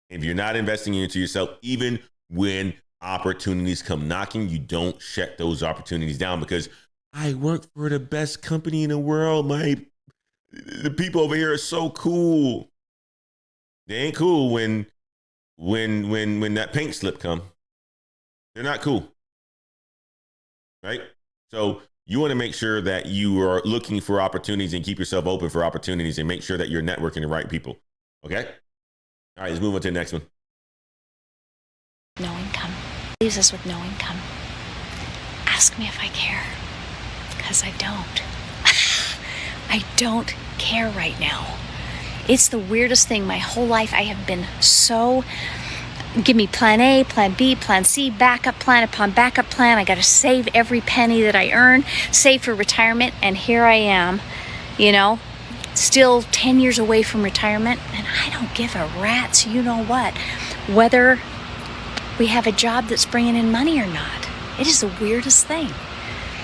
If you're not investing into yourself, even when opportunities come knocking, you don't shut those opportunities down because I work for the best company in the world. The people over here are so cool. They ain't cool when that pink slip come. They're not cool. Right? So you want to make sure that you are looking for opportunities and keep yourself open for opportunities and make sure that you're networking the right people. Okay? All right, let's move on to the next one. No income. Leaves us with no income. Ask me if I care. Because I don't. I don't care right now. It's the weirdest thing. My whole life I have been so... Give me plan A, plan B, plan C, backup plan upon backup plan. I got to save every penny that I earn, save for retirement. And here I am, still 10 years away from retirement. And I don't give a rat's, you know what, whether we have a job that's bringing in money or not. It is the weirdest thing.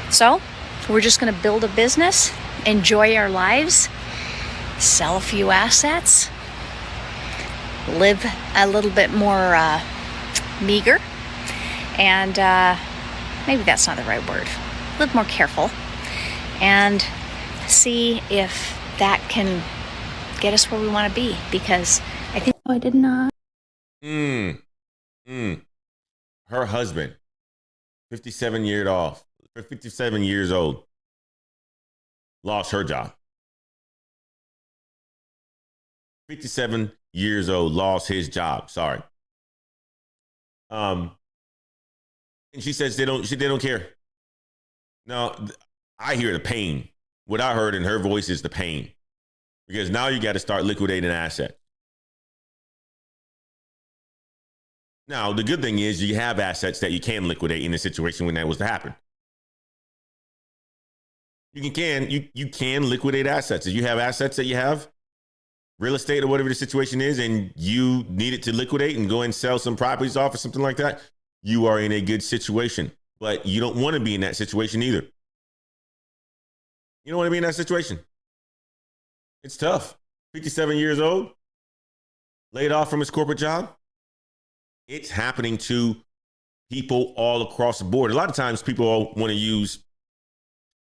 So we're just going to build a business, enjoy our lives, sell a few assets, live a little bit more meager, and maybe that's not the right word. Live more careful, and see if that can get us where we want to be. Because I think I did not. Her husband, 57 years old, lost her job. 57 years old, lost his job. Sorry. And she says they don't care. Now, I hear the pain. What I heard in her voice is the pain. Because now you got to start liquidating assets. Now, the good thing is you have assets that you can liquidate in a situation when that was to happen. You can liquidate assets. If you have assets that you have, real estate or whatever the situation is, and you need it to liquidate and go and sell some properties off or something like that, you are in a good situation. But you don't want to be in that situation either. You don't want to be in that situation. It's tough. 57 years old, laid off from his corporate job. It's happening to people all across the board. A lot of times people want to use,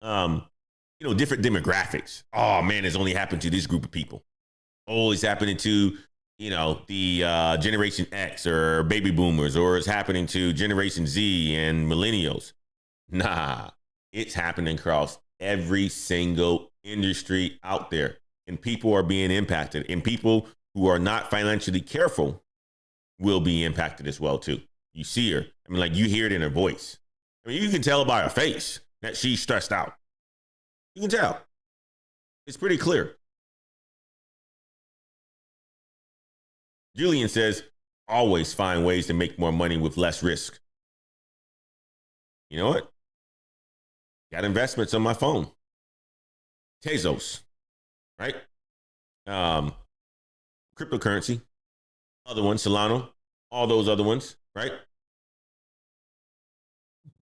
different demographics. Oh man, it's only happened to this group of people. Oh, it's happening to, the Generation X or baby boomers, or it's happening to Generation Z and millennials. Nah, it's happening across every single industry out there. And people are being impacted. And people who are not financially careful will be impacted as well, too. You see her. You hear it in her voice. You can tell by her face that she's stressed out. You can tell. It's pretty clear. Julian says, always find ways to make more money with less risk. You know what? Got investments on my phone. Tezos, right? Cryptocurrency, other ones, Solano, all those other ones, right?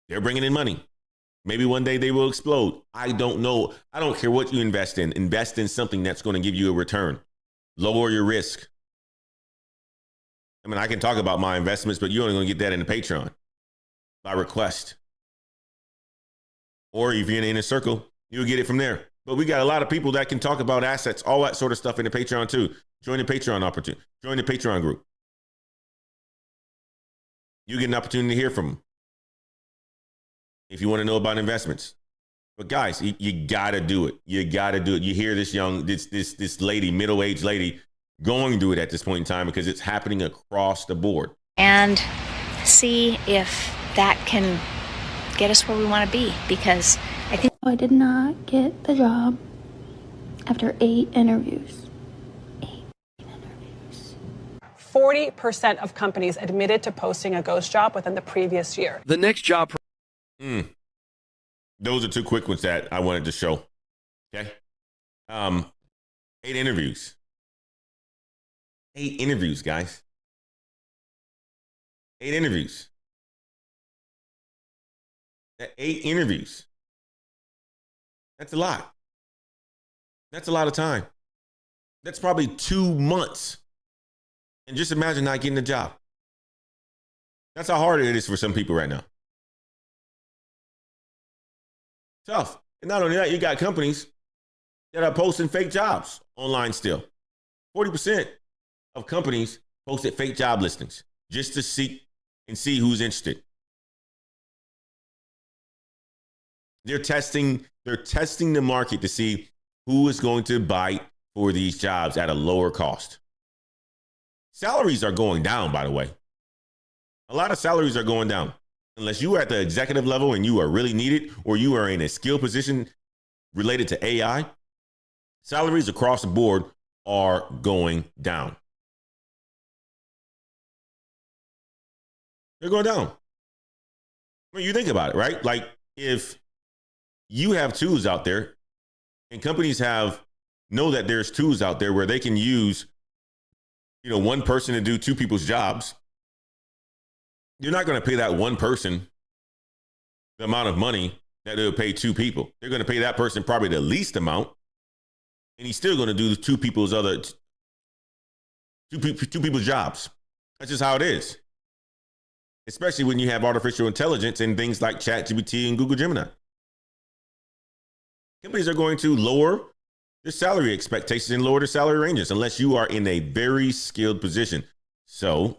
They're bringing in money. Maybe one day they will explode. I don't know. I don't care what you invest in. Invest in something that's going to give you a return. Lower your risk. I mean, I can talk about my investments, but you're only going to get that in the Patreon by request. Or if you're in the inner circle, you'll get it from there. But we got a lot of people that can talk about assets, all that sort of stuff in the Patreon too. Join the Patreon opportunity. Join the Patreon group. You get an opportunity to hear from them if you want to know about investments. But guys, you got to do it. You got to do it. You hear this lady, middle-aged lady, going through it at this point in time because it's happening across the board. And see if that can get us where we want to be, because I think I did not get the job after 8 interviews. 40% of companies admitted to posting a ghost job within the previous year. The next job. Those are 2 quick ones that I wanted to show. Okay. 8 interviews. 8 interviews, guys. 8 interviews. 8 interviews. That's a lot. That's a lot of time. That's probably 2 months. And just imagine not getting a job. That's how hard it is for some people right now. Tough. And not only that, you got companies that are posting fake jobs online still. 40% of companies posted fake job listings just to seek and see who's interested. They're testing the market to see who is going to bite for these jobs at a lower cost. Salaries are going down, by the way. A lot of salaries are going down. Unless you are at the executive level and you are really needed, or you are in a skill position related to AI, salaries across the board are going down. They're going down. I mean, you think about it, right? Like, if you have tools out there and companies know that there's tools out there where they can use, one person to do 2 people's jobs, you're not going to pay that one person the amount of money that they'll pay 2 people. They're going to pay that person probably the least amount, and he's still going to do 2 people's jobs. That's just how it is. Especially when you have artificial intelligence and things like ChatGPT and Google Gemini. Companies are going to lower their salary expectations and lower their salary ranges unless you are in a very skilled position. So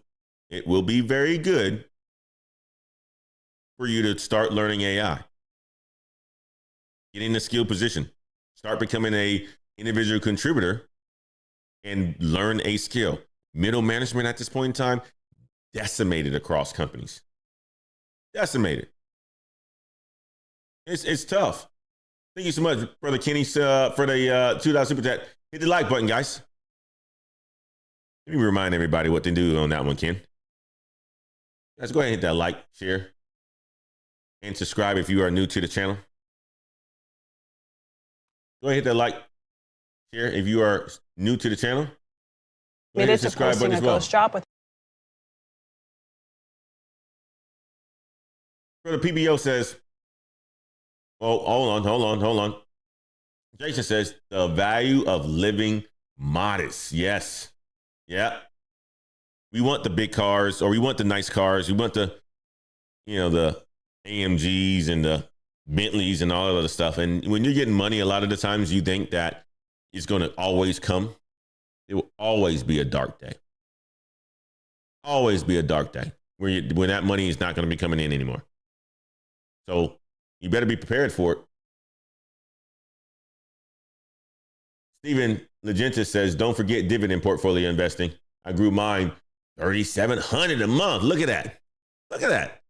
it will be very good for you to start learning AI. Get in a skilled position. Start becoming a individual contributor and learn a skill. Middle management at this point in time, decimated across companies. Decimated. It's tough. Thank you so much, Brother Kenny, for the $2 super chat. Hit the like button, guys. Let me remind everybody what to do on that one, Ken. Guys, go ahead and hit that like, share, and subscribe if you are new to the channel. Go ahead and hit that like, share if you are new to the channel. Go ahead and subscribe button as well. Brother PBO says, oh, hold on. Jason says, the value of living modest. Yes. Yeah. We want the big cars, or we want the nice cars. We want the AMGs and the Bentleys and all that other stuff. And when you're getting money, a lot of the times you think that it's going to always come. It will always be a dark day. Always be a dark day when that money is not going to be coming in anymore. So you better be prepared for it. Stephen Legenta says, don't forget dividend portfolio investing. I grew mine $3,700 a month. Look at that. Look at that.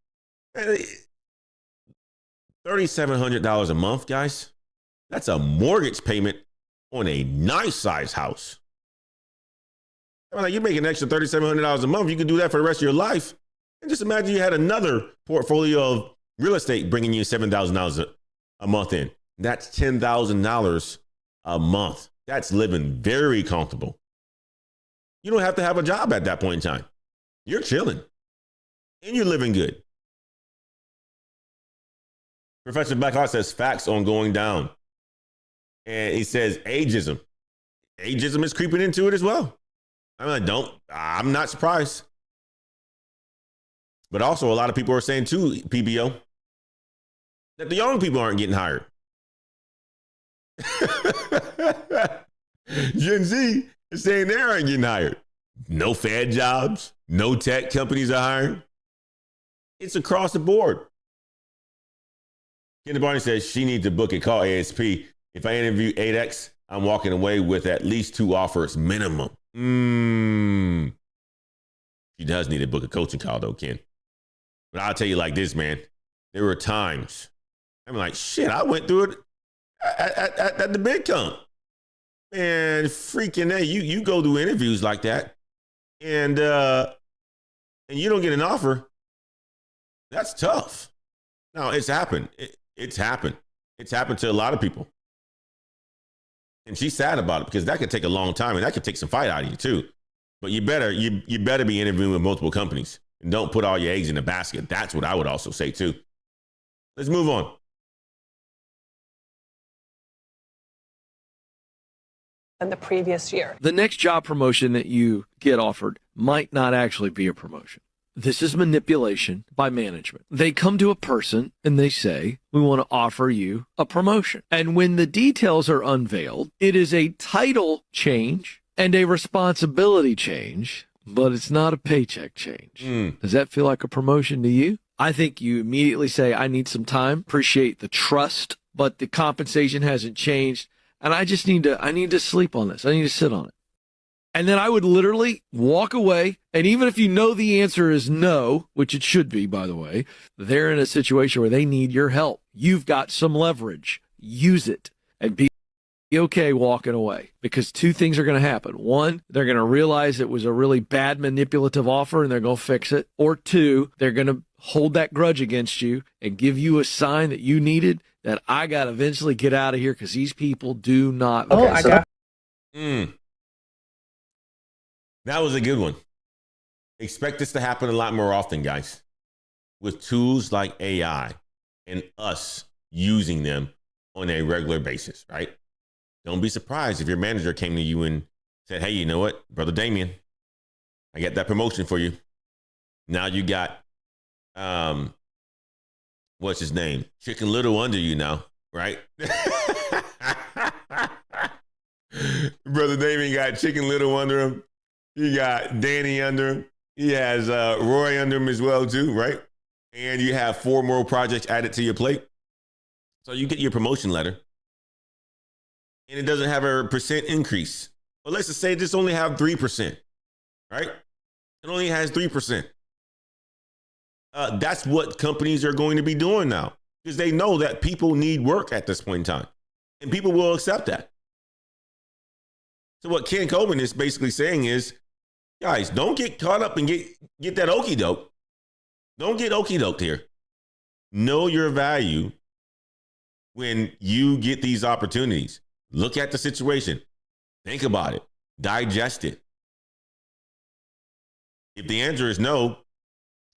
$3,700 a month, guys. That's a mortgage payment on a nice size house. I mean, like, you're making an extra $3,700 a month. You can do that for the rest of your life. And just imagine you had another portfolio of real estate bringing you $7,000 a month in. That's $10,000 a month. That's living very comfortable. You don't have to have a job at that point in time. You're chilling and you're living good. Professor Blackhawk says facts on going down. And he says ageism. Ageism is creeping into it as well. I'm not surprised. But also a lot of people are saying too, PBO, that the young people aren't getting hired. Gen Z is saying they aren't getting hired. No Fed jobs, no tech companies are hiring. It's across the board. Kenny Barney says she needs to book a call ASP. If I interview 8X, I'm walking away with at least 2 offers minimum. She does need to book a coaching call though, Ken. But I'll tell you like this, man. There were times I'm like, shit, I went through it at the big comp. Man, freaking A, you go through interviews like that and you don't get an offer. That's tough. Now, it's happened. It's happened. It's happened to a lot of people. And she's sad about it because that could take a long time and that could take some fight out of you too. But you better be interviewing with multiple companies and don't put all your eggs in the basket. That's what I would also say too. Let's move on. Than the previous year. The next job promotion that you get offered might not actually be a promotion. This is manipulation by management. They come to a person and they say, we want to offer you a promotion. And when the details are unveiled, it is a title change and a responsibility change, but it's not a paycheck change. Does that feel like a promotion to you? I think you immediately say, I need some time, appreciate the trust, but the compensation hasn't changed. And I need to sleep on this. I need to sit on it. And then I would literally walk away. And even if you know the answer is no, which it should be, by the way, they're in a situation where they need your help. You've got some leverage. Use it and be okay walking away, because 2 things are going to happen. 1, they're going to realize it was a really bad manipulative offer and they're going to fix it. Or 2, they're going to hold that grudge against you and give you a sign that you needed, that I got to eventually get out of here because these people do not. That was a good one. Expect this to happen a lot more often, guys, with tools like AI and us using them on a regular basis, right? Don't be surprised if your manager came to you and said, hey, you know what, Brother Damien, I got that promotion for you. Now you got, what's his name? Chicken Little under you now, right? Brother Damien got Chicken Little under him. You got Danny under him. He has Roy under him as well, too, right? And you have 4 more projects added to your plate. So you get your promotion letter, and it doesn't have a percent increase. Well, let's just say this only have 3%, right? It only has 3%. That's what companies are going to be doing now, because they know that people need work at this point in time, and people will accept that. So what Ken Coleman is basically saying is, guys, don't get caught up and get that okie doke. Don't get okie doked here. Know your value when you get these opportunities. Look at the situation. Think about it. Digest it. If the answer is no,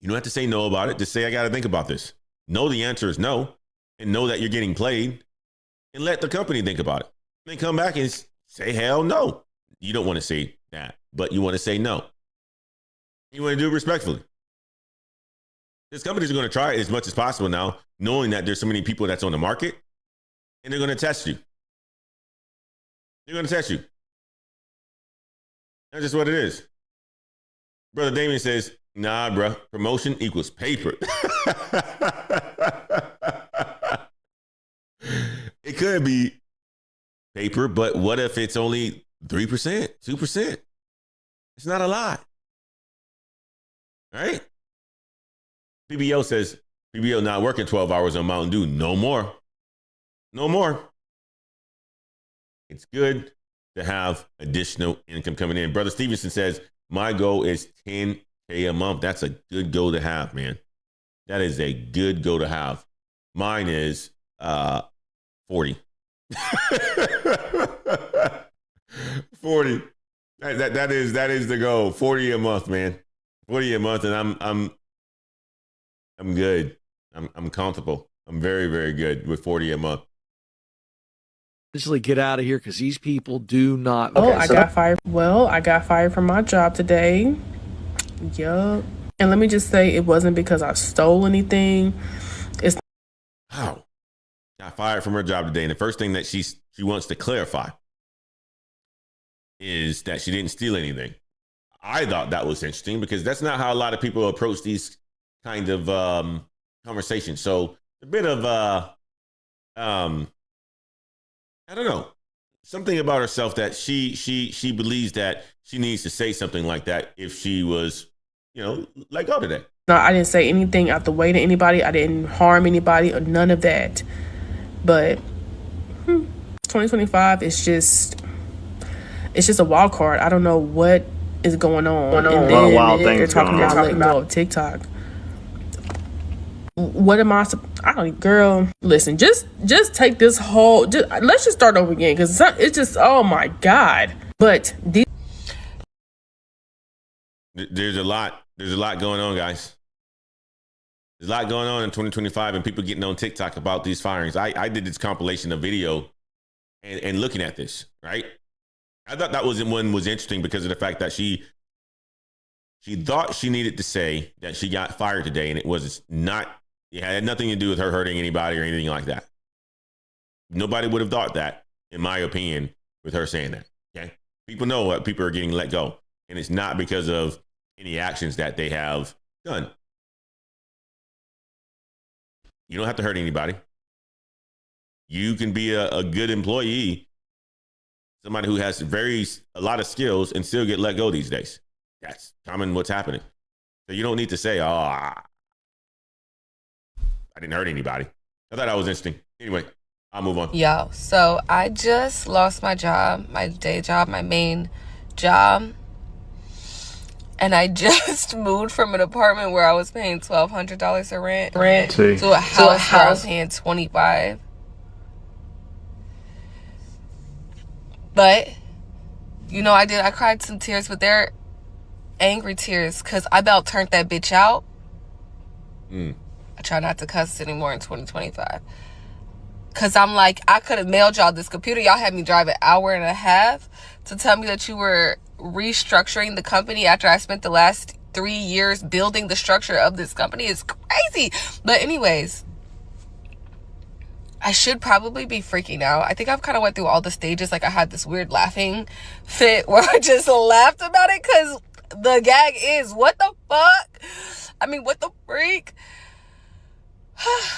you don't have to say no about it. Just say, I got to think about this. Know the answer is no, and know that you're getting played, and let the company think about it. Then come back and say, hell no. You don't want to say that, but you want to say no. You want to do it respectfully. This companies are going to try it as much as possible now, knowing that there's so many people that's on the market, and they're going to test you. They're going to test you. That's just what it is. Brother Damien says, nah, bro, promotion equals paper. It could be paper, but what if it's only 3%, 2%? It's not a lot. Right? PBO says, PBO not working 12 hours on Mountain Dew. No more. No more. It's good to have additional income coming in. Brother Stevenson says, my goal is $10K a month. That's a good goal to have, man. That is a good goal to have. Mine is 40. 40. That is the goal. 40 a month, man. 40 a month, and I'm good. I'm comfortable. I'm very, very good with 40 a month. Eventually get out of here because these people do not. I got fired. Well, I got fired from my job today. Yup. And let me just say, it wasn't because I stole anything. It's wow. Got fired from her job today, and the first thing that she wants to clarify is that she didn't steal anything. I thought that was interesting because that's not how a lot of people approach these kind of conversations. So a bit of I don't know, something about herself that she believes that she needs to say something like that if she was, let go today. No, I didn't say anything out the way to anybody. I didn't harm anybody or none of that. But 2025 is just a wild card. I don't know what is going on. And then wild they're things talking going about letting go of TikTok. What am I girl, listen, just take this whole, let's just start over again, because it's just, oh my God. But there's a lot going on, guys. There's a lot going on in 2025 and people getting on TikTok about these firings. I did this compilation of video and looking at this, right? I thought that was interesting because of the fact that she thought she needed to say that she got fired today, and it had nothing to do with her hurting anybody or anything like that. Nobody would have thought that, in my opinion, with her saying that. Okay, people know that people are getting let go, and it's not because of any actions that they have done. You don't have to hurt anybody. You can be a good employee, somebody who has a lot of skills, and still get let go these days. That's common what's happening. So you don't need to say, I didn't hurt anybody. I thought that was interesting. Anyway, I'll move on. Yo, so I just lost my job, my day job, my main job. And I just moved from an apartment where I was paying $1,200 of rent to a house where I was paying $25. But, I cried some tears, but they're angry tears because I about turned that bitch out. I try not to cuss anymore in 2025. Because I'm like, I could have mailed y'all this computer. Y'all had me drive an hour and a half to tell me that you were restructuring the company after I spent the last 3 years building the structure of this company. It's crazy. But anyways, I should probably be freaking out. I think I've kind of went through all the stages. Like I had this weird laughing fit where I just laughed about it because the gag is, what the fuck? I mean, what the freak?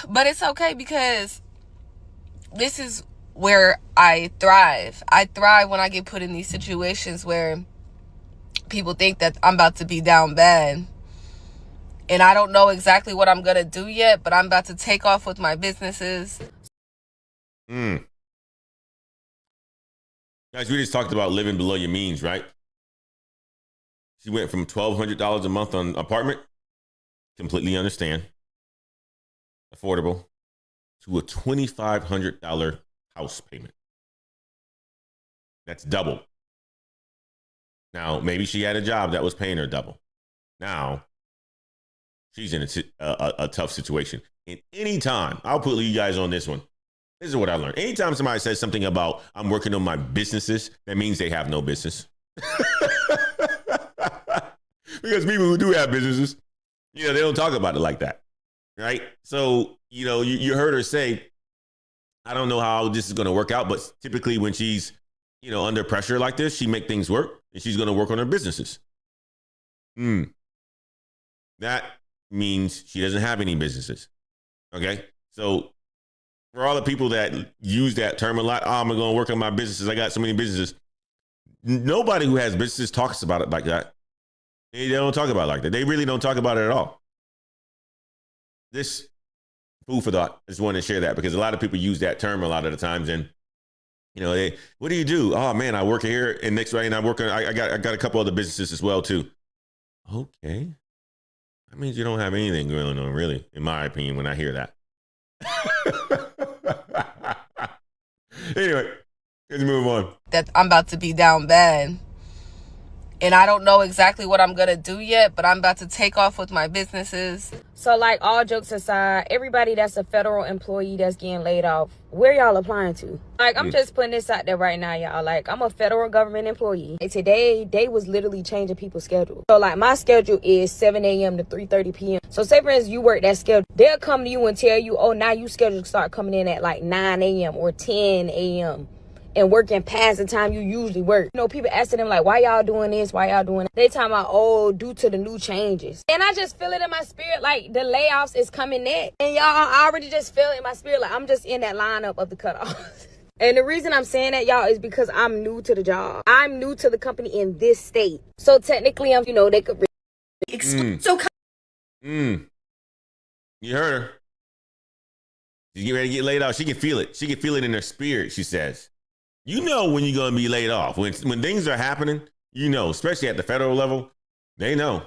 But it's okay because this is where I thrive. I thrive when I get put in these situations where people think that I'm about to be down bad. And I don't know exactly what I'm going to do yet, but I'm about to take off with my businesses. Guys, we just talked about living below your means, right? She went from $1,200 a month on apartment, completely understand, affordable, to a $2,500 house payment. That's double. Now, maybe she had a job that was paying her double. Now, she's in a tough situation. And anytime, I'll put you guys on this one. This is what I learned. Anytime somebody says something about, I'm working on my businesses, that means they have no business. Because people who do have businesses, they don't talk about it like that. Right? So, you heard her say, I don't know how this is going to work out, but typically when she's, under pressure like this, she make things work and she's going to work on her businesses. That means she doesn't have any businesses. Okay? So for all the people that use that term a lot, I'm going to work on my businesses. I got so many businesses. Nobody who has businesses talks about it like that. They don't talk about it like that. They really don't talk about it at all. This food for thought. I just wanted to share that because a lot of people use that term a lot of the times. And, what do you do? Oh man, I work here and next right. And I got a couple other businesses as well too. Okay. That means you don't have anything going on really, in my opinion, when I hear that. Anyway, let's move on. That I'm about to be down bad. And I don't know exactly what I'm going to do yet, but I'm about to take off with my businesses. So, like, all jokes aside, everybody that's a federal employee that's getting laid off, where y'all applying to? Like, I'm just putting this out there right now, y'all. Like, I'm a federal government employee. And today, they was literally changing people's schedule. So, like, my schedule is 7 a.m. to 3:30 p.m. So, say, for instance, you work that schedule. They'll come to you and tell you, oh, now you schedule to start coming in at, like, 9 a.m. or 10 a.m. and working past the time you usually work. You know, people asking them, like, why y'all doing this? Why y'all doing that? They talking about, oh, due to the new changes. And I just feel it in my spirit, like, the layoffs is coming next. And y'all, I already just feel it in my spirit, like, I'm just in that lineup of the cutoffs. And the reason I'm saying that, y'all, is because I'm new to the job. I'm new to the company in this state. So technically, I'm, you know, they could... You heard her. She's getting ready to get laid off. She can feel it. She can feel it in her spirit, she says. You know when you're going to be laid off. When things are happening, you know, especially at the federal level, they know.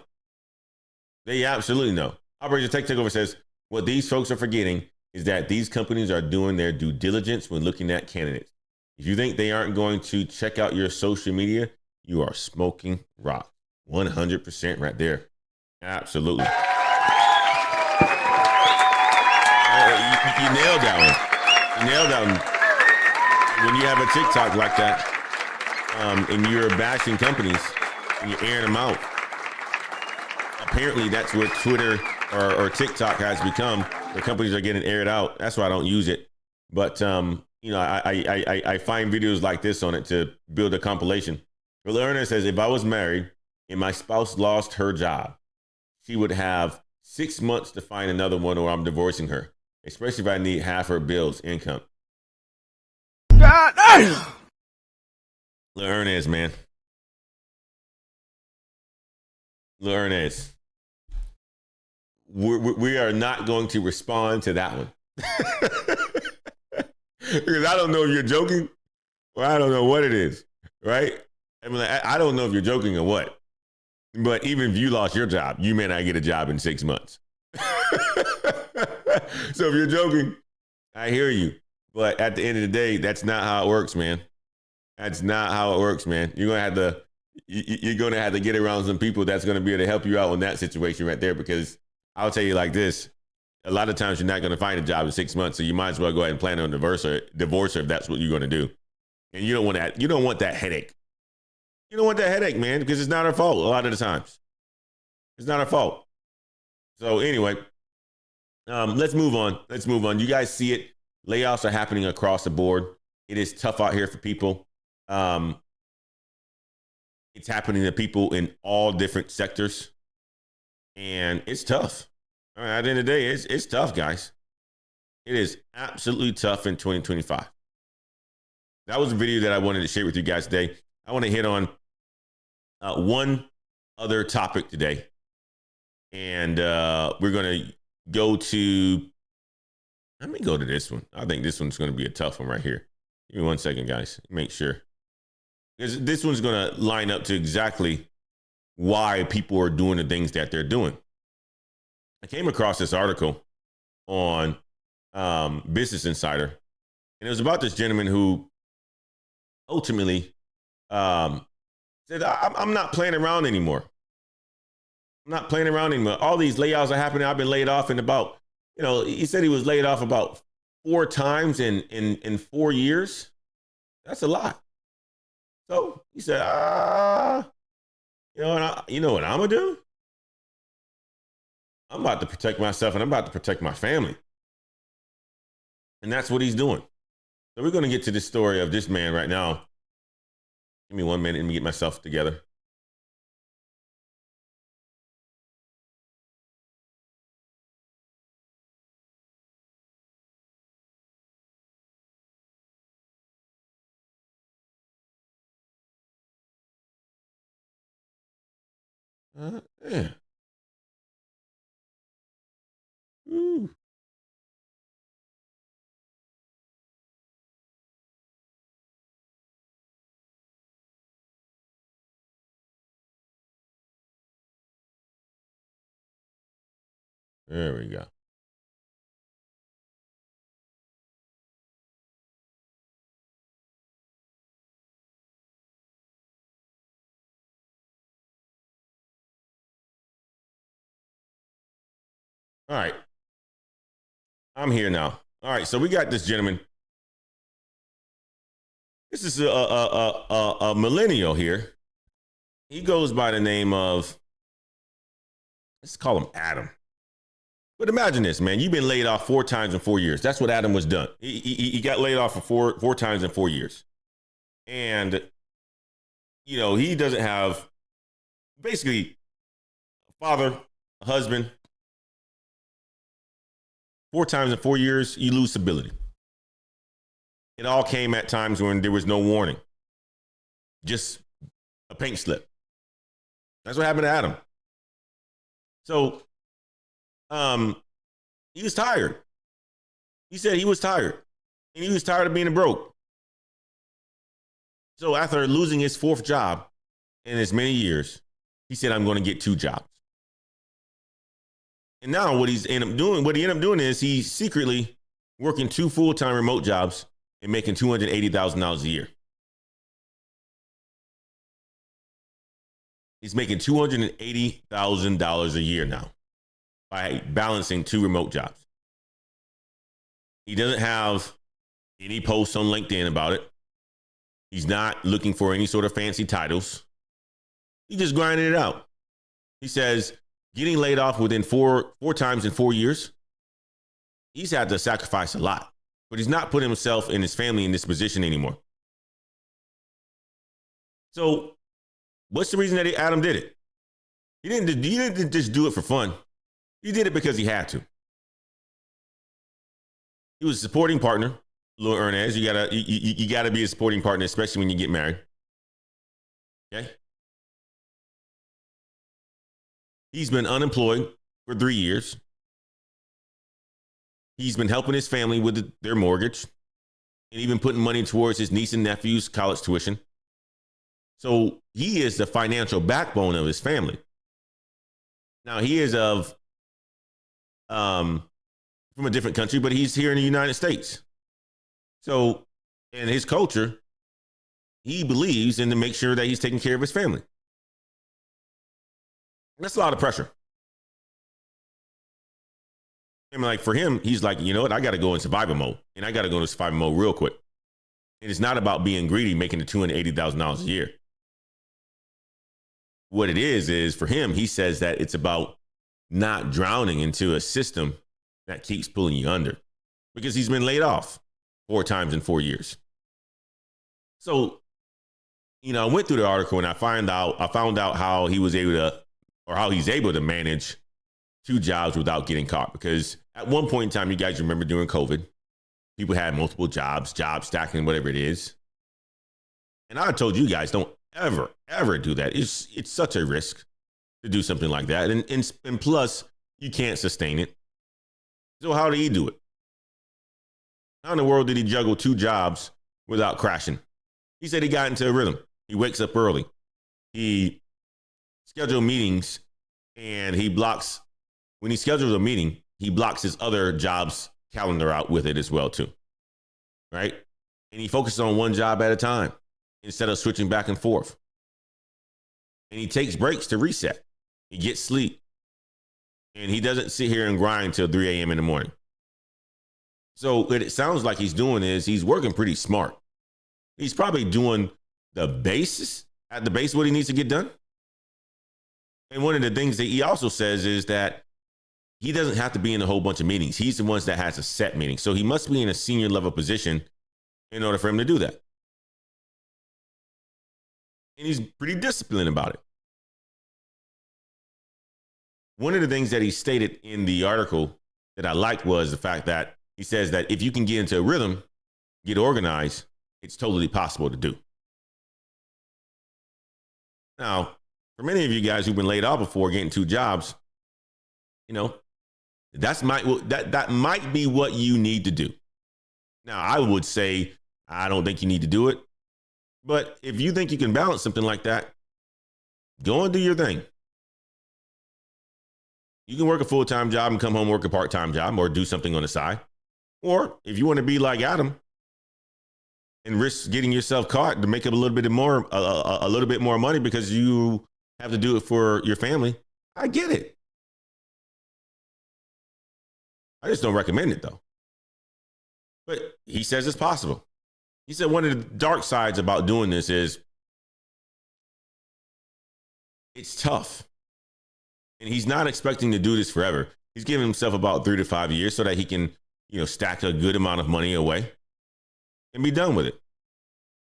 They absolutely know. Operator Tech Takeover says, what these folks are forgetting is that these companies are doing their due diligence when looking at candidates. If you think they aren't going to check out your social media, you are smoking rock. 100% right there. Absolutely. You nailed that one. You nailed that one. When you have a TikTok like that, and you're bashing companies and you're airing them out, apparently that's what Twitter or TikTok has become. The companies are getting aired out. That's why I don't use it. But you know, I find videos like this on it to build a compilation. Well, Lerner says, if I was married and my spouse lost her job, she would have 6 months to find another one, or I'm divorcing her, especially if I need half her bills income. God damn! Lil Ernest, man. Lil Ernest. We are not going to respond to that one. Because I don't know if you're joking or I don't know what it is, right? I mean, I don't know if you're joking or what. But even if you lost your job, you may not get a job in 6 months. So if you're joking, I hear you. But at the end of the day, that's not how it works, man. That's not how it works, man. You're gonna have to get around some people that's gonna be able to help you out in that situation right there. Because I'll tell you like this: a lot of times you're not gonna find a job in 6 months, so you might as well go ahead and plan on divorce her if that's what you're gonna do. And you don't want that. You don't want that headache. You don't want that headache, man, because it's not her fault. A lot of the times, it's not her fault. So anyway, let's move on. Let's move on. You guys see it. Layoffs are happening across the board. It is tough out here for people. It's happening to people in all different sectors. And it's tough. All right, at the end of the day, it's tough, guys. It is absolutely tough in 2025. That was a video that I wanted to share with you guys today. I want to hit on one other topic today. And we're going to go to... Let me go to this one. I think this one's going to be a tough one right here. Give me 1 second, guys. Make sure. Because this one's going to line up to exactly why people are doing the things that they're doing. I came across this article on Business Insider, and it was about this gentleman who ultimately said, I'm not playing around anymore. I'm not playing around anymore. All these layoffs are happening. I've been laid off in about... You know, he said he was laid off about 4 times in 4 years. That's a lot. So he said, you know what I'm gonna do? I'm about to protect myself and I'm about to protect my family. And that's what he's doing. So we're gonna get to this story of this man right now. Give me 1 minute. Let me get myself together. Yeah. Ooh. There we go. All right. I'm here now. All right. So we got this gentleman. This is a millennial here. He goes by the name of, let's call him Adam. But imagine this, man. You've been laid off 4 times in 4 years. That's what Adam was done. He got laid off for four times in 4 years. And, you know, he doesn't have basically a father, a husband. 4 times in 4 years, you lose stability. It all came at times when there was no warning. Just a pink slip. That's what happened to Adam. So, he was tired. He said he was tired. And he was tired of being broke. So after losing his 4th job in as many years, he said, I'm going to get 2 jobs. And now what he ended up doing is he's secretly working 2 full-time remote jobs and making $280,000 a year. He's making $280,000 a year now by balancing 2 remote jobs. He doesn't have any posts on LinkedIn about it. He's not looking for any sort of fancy titles. He just grinding it out. He says getting laid off within four times in 4 years, he's had to sacrifice a lot, but he's not putting himself and his family in this position anymore. So what's the reason that Adam did it? He didn't just do it for fun. He did it because he had to. He was a supporting partner, Lil Ernest. You gotta be a supporting partner, especially when you get married. Okay. He's been unemployed for 3 years. He's been helping his family with their mortgage and even putting money towards his niece and nephew's college tuition. So he is the financial backbone of his family. Now he is from a different country, but he's here in the United States. So in his culture, he believes in to make sure that he's taking care of his family. That's a lot of pressure. And like for him, he's like, you know what? I got to go in survival mode, and I got to go into survival mode real quick. And it's not about being greedy, making the $280,000 a year. What it is for him, he says that it's about not drowning into a system that keeps pulling you under, because he's been laid off 4 times in 4 years. So, you know, I went through the article and I found out how he was able to, or how he's able to manage 2 jobs without getting caught. Because at one point in time, you guys remember during COVID, people had multiple jobs, job stacking, whatever it is. And I told you guys, don't ever do that. It's such a risk to do something like that. And plus, you can't sustain it. So how did he do it? How in the world did he juggle 2 jobs without crashing? He said he got into a rhythm. He wakes up early. He scheduled meetings, and when he schedules a meeting, he blocks his other job's calendar out with it as well too. Right? And he focuses on one job at a time instead of switching back and forth. And he takes breaks to reset. He gets sleep. And he doesn't sit here and grind till 3 a.m. in the morning. So what it sounds like he's doing is he's working pretty smart. He's probably doing the base what he needs to get done. And one of the things that he also says is that he doesn't have to be in a whole bunch of meetings. He's the one that has a set meeting. So he must be in a senior level position in order for him to do that. And he's pretty disciplined about it. One of the things that he stated in the article that I liked was the fact that he says that if you can get into a rhythm, get organized, it's totally possible to do. Now, for many of you guys who've been laid off before getting 2 jobs, you know, that might be what you need to do. Now, I would say, I don't think you need to do it. But if you think you can balance something like that, go and do your thing. You can work a full-time job and come home, work a part-time job, or do something on the side. Or if you want to be like Adam and risk getting yourself caught to make up a little bit more money because you have to do it for your family, I get it. I just don't recommend it though. But he says it's possible. He said one of the dark sides about doing this is it's tough. And he's not expecting to do this forever. He's giving himself about 3 to 5 years so that he can, stack a good amount of money away and be done with it.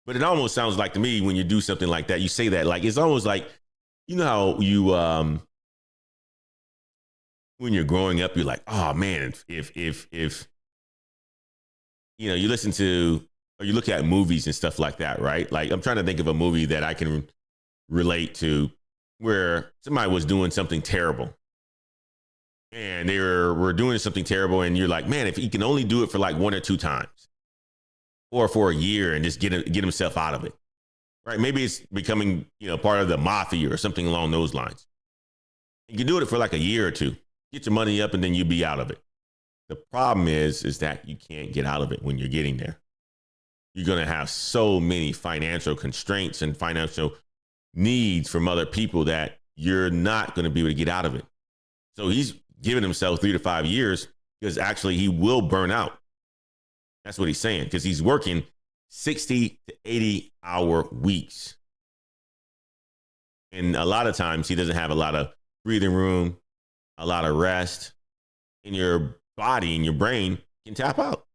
But it almost sounds like to me when you do something like that, you say that like it's almost like, how you when you're growing up, you're like, oh man, if you listen to or you look at movies and stuff like that, right? Like I'm trying to think of a movie that I can relate to where somebody was doing something terrible. And they were doing something terrible, and you're like, man, if he can only do it for like 1 or 2 times, or for a year, and just get himself out of it, right? Maybe it's becoming part of the mafia or something along those lines. You can do it for like a year or 2, get your money up, and then you be out of it. The problem is that you can't get out of it when you're getting there. You're going to have so many financial constraints and financial needs from other people that you're not going to be able to get out of it. So he's giving himself 3 to 5 years because actually he will burn out. That's what he's saying, because he's working 60 to 80 hour weeks. And a lot of times he doesn't have a lot of breathing room, a lot of rest, and your body and your brain can tap out.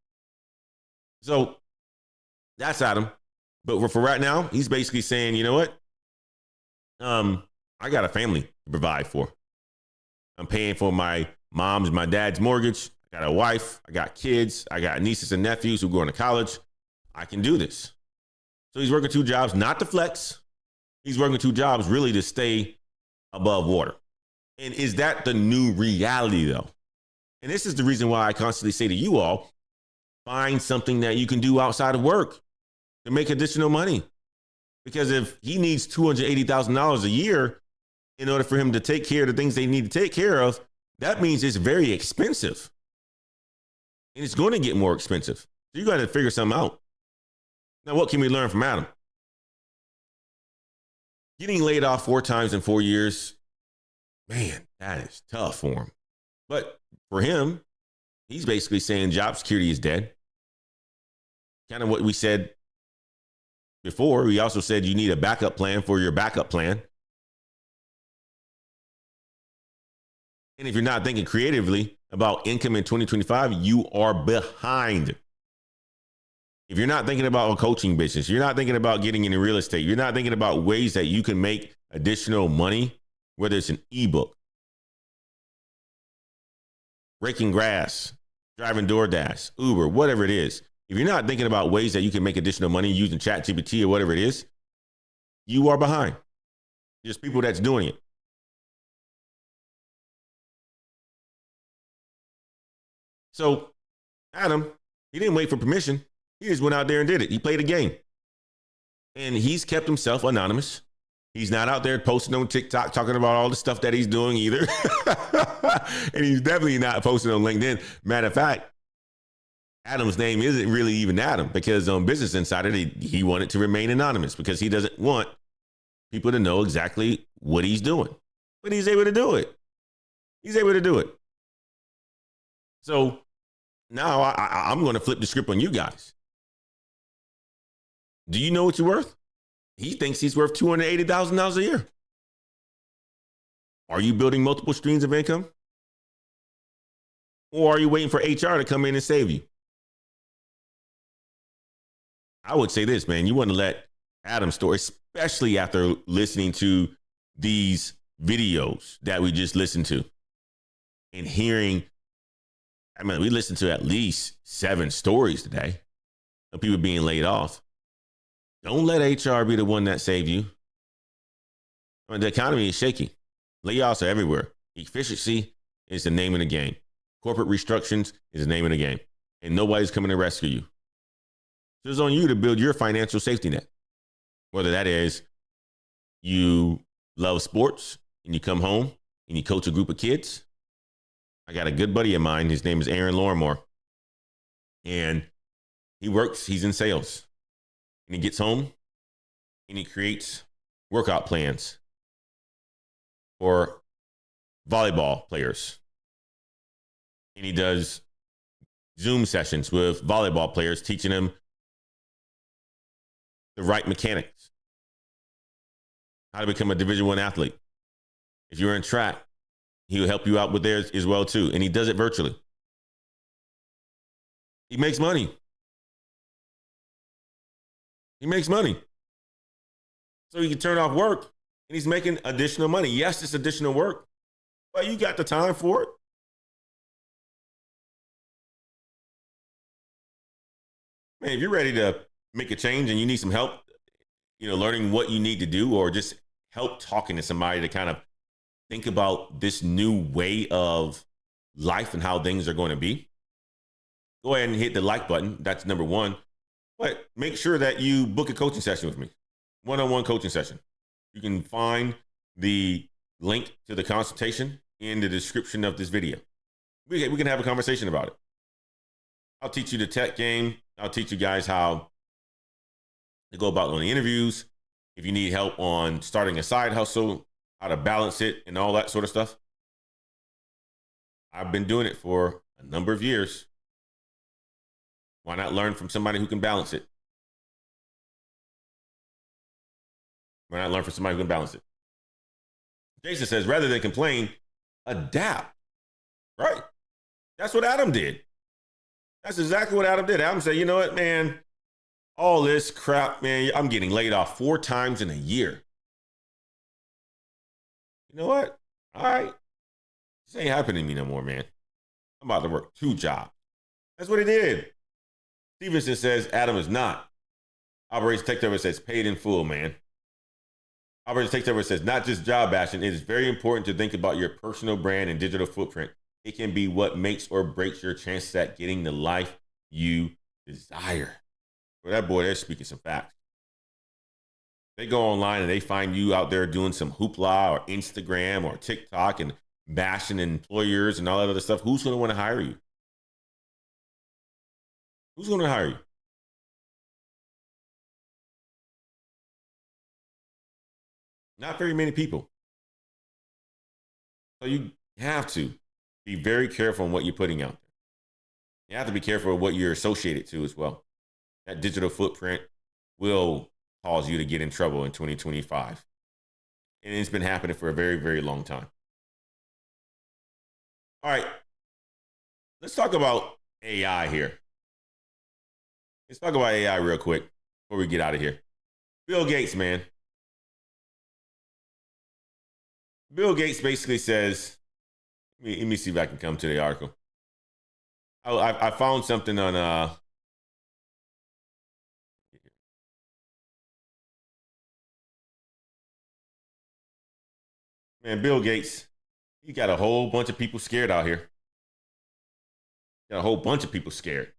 So that's Adam. But for right now, he's basically saying, you know what? I got a family to provide for. I'm paying for my mom's, my dad's mortgage. I got a wife. I got kids. I got nieces and nephews who are going to college. I can do this. So he's working 2 jobs, not to flex. He's working 2 jobs really to stay above water. And is that the new reality though? And this is the reason why I constantly say to you all, find something that you can do outside of work to make additional money. Because if he needs $280,000 a year in order for him to take care of the things they need to take care of, that means it's very expensive. And it's going to get more expensive. So you got to figure something out. Now, what can we learn from Adam? Getting laid off 4 times in 4 years, man, that is tough for him. But for him, he's basically saying job security is dead. Kind of what we said before. We also said you need a backup plan for your backup plan. And if you're not thinking creatively about income in 2025, you are behind. If you're not thinking about a coaching business, you're not thinking about getting into real estate, you're not thinking about ways that you can make additional money, whether it's an ebook, raking grass, driving DoorDash, Uber, whatever it is. If you're not thinking about ways that you can make additional money using ChatGPT or whatever it is, you are behind. There's people that's doing it. So Adam, he didn't wait for permission. He just went out there and did it. He played a game. And he's kept himself anonymous. He's not out there posting on TikTok talking about all the stuff that he's doing either. And he's definitely not posting on LinkedIn. Matter of fact, Adam's name isn't really even Adam, because on Business Insider, he wanted to remain anonymous because he doesn't want people to know exactly what he's doing. But he's able to do it. He's able to do it. So now I'm going to flip the script on you guys. Do you know what you're worth? He thinks he's worth $280,000 a year. Are you building multiple streams of income? Or are you waiting for HR to come in and save you? I would say this, man, you want to let Adam's story, especially after listening to these videos that we just listened to and hearing. I mean, we listened to at least 7 stories today of people being laid off. Don't let HR be the one that saved you. I mean, the economy is shaky. Layoffs are everywhere. Efficiency is the name of the game. Corporate restructurings is the name of the game. And nobody's coming to rescue you. So it's on you to build your financial safety net. Whether that is you love sports and you come home and you coach a group of kids. I got a good buddy of mine. His name is Aaron Lorimore. And he's in sales. And he gets home and he creates workout plans for volleyball players. And he does Zoom sessions with volleyball players, teaching them the right mechanics, how to become a Division I athlete. If you're in track, he will help you out with theirs as well too. And he does it virtually. He makes money. He makes money. So he can turn off work and he's making additional money. Yes, it's additional work, but you got the time for it. Man, if you're ready to make a change and you need some help, learning what you need to do, or just help talking to somebody to kind of think about this new way of life and how things are going to be, go ahead and hit the like button. That's number one. But make sure that you book a coaching session with me, one-on-one coaching session. You can find the link to the consultation in the description of this video. We can have a conversation about it. I'll teach you the tech game. I'll teach you guys how to go about on the interviews. If you need help on starting a side hustle, how to balance it and all that sort of stuff. I've been doing it for a number of years. Why not learn from somebody who can balance it? Why not learn from somebody who can balance it? Jason says, rather than complain, adapt. Right? That's what Adam did. That's exactly what Adam did. Adam said, you know what, man? All this crap, man, I'm getting laid off 4 times in a year. You know what? All right. This ain't happening to me no more, man. I'm about to work 2 jobs. That's what he did. Stevenson says Adam is not. Operation Takeover says paid in full, man. Operation Takeover says not just job bashing. It is very important to think about your personal brand and digital footprint. It can be what makes or breaks your chances at getting the life you desire. Well, that boy, they're speaking some facts. They go online and they find you out there doing some hoopla or Instagram or TikTok and bashing employers and all that other stuff. Who's going to want to hire you? Who's going to hire you? Not very many people. So you have to be very careful on what you're putting out there. You have to be careful of what you're associated to as well. That digital footprint will cause you to get in trouble in 2025. And it's been happening for a very, very long time. All right. Let's talk about AI here. Let's talk about AI real quick before we get out of here. Bill Gates, man. Bill Gates basically says, let me see if I can come to the article. I found something on man, Bill Gates, he got a whole bunch of people scared out here. Got a whole bunch of people scared.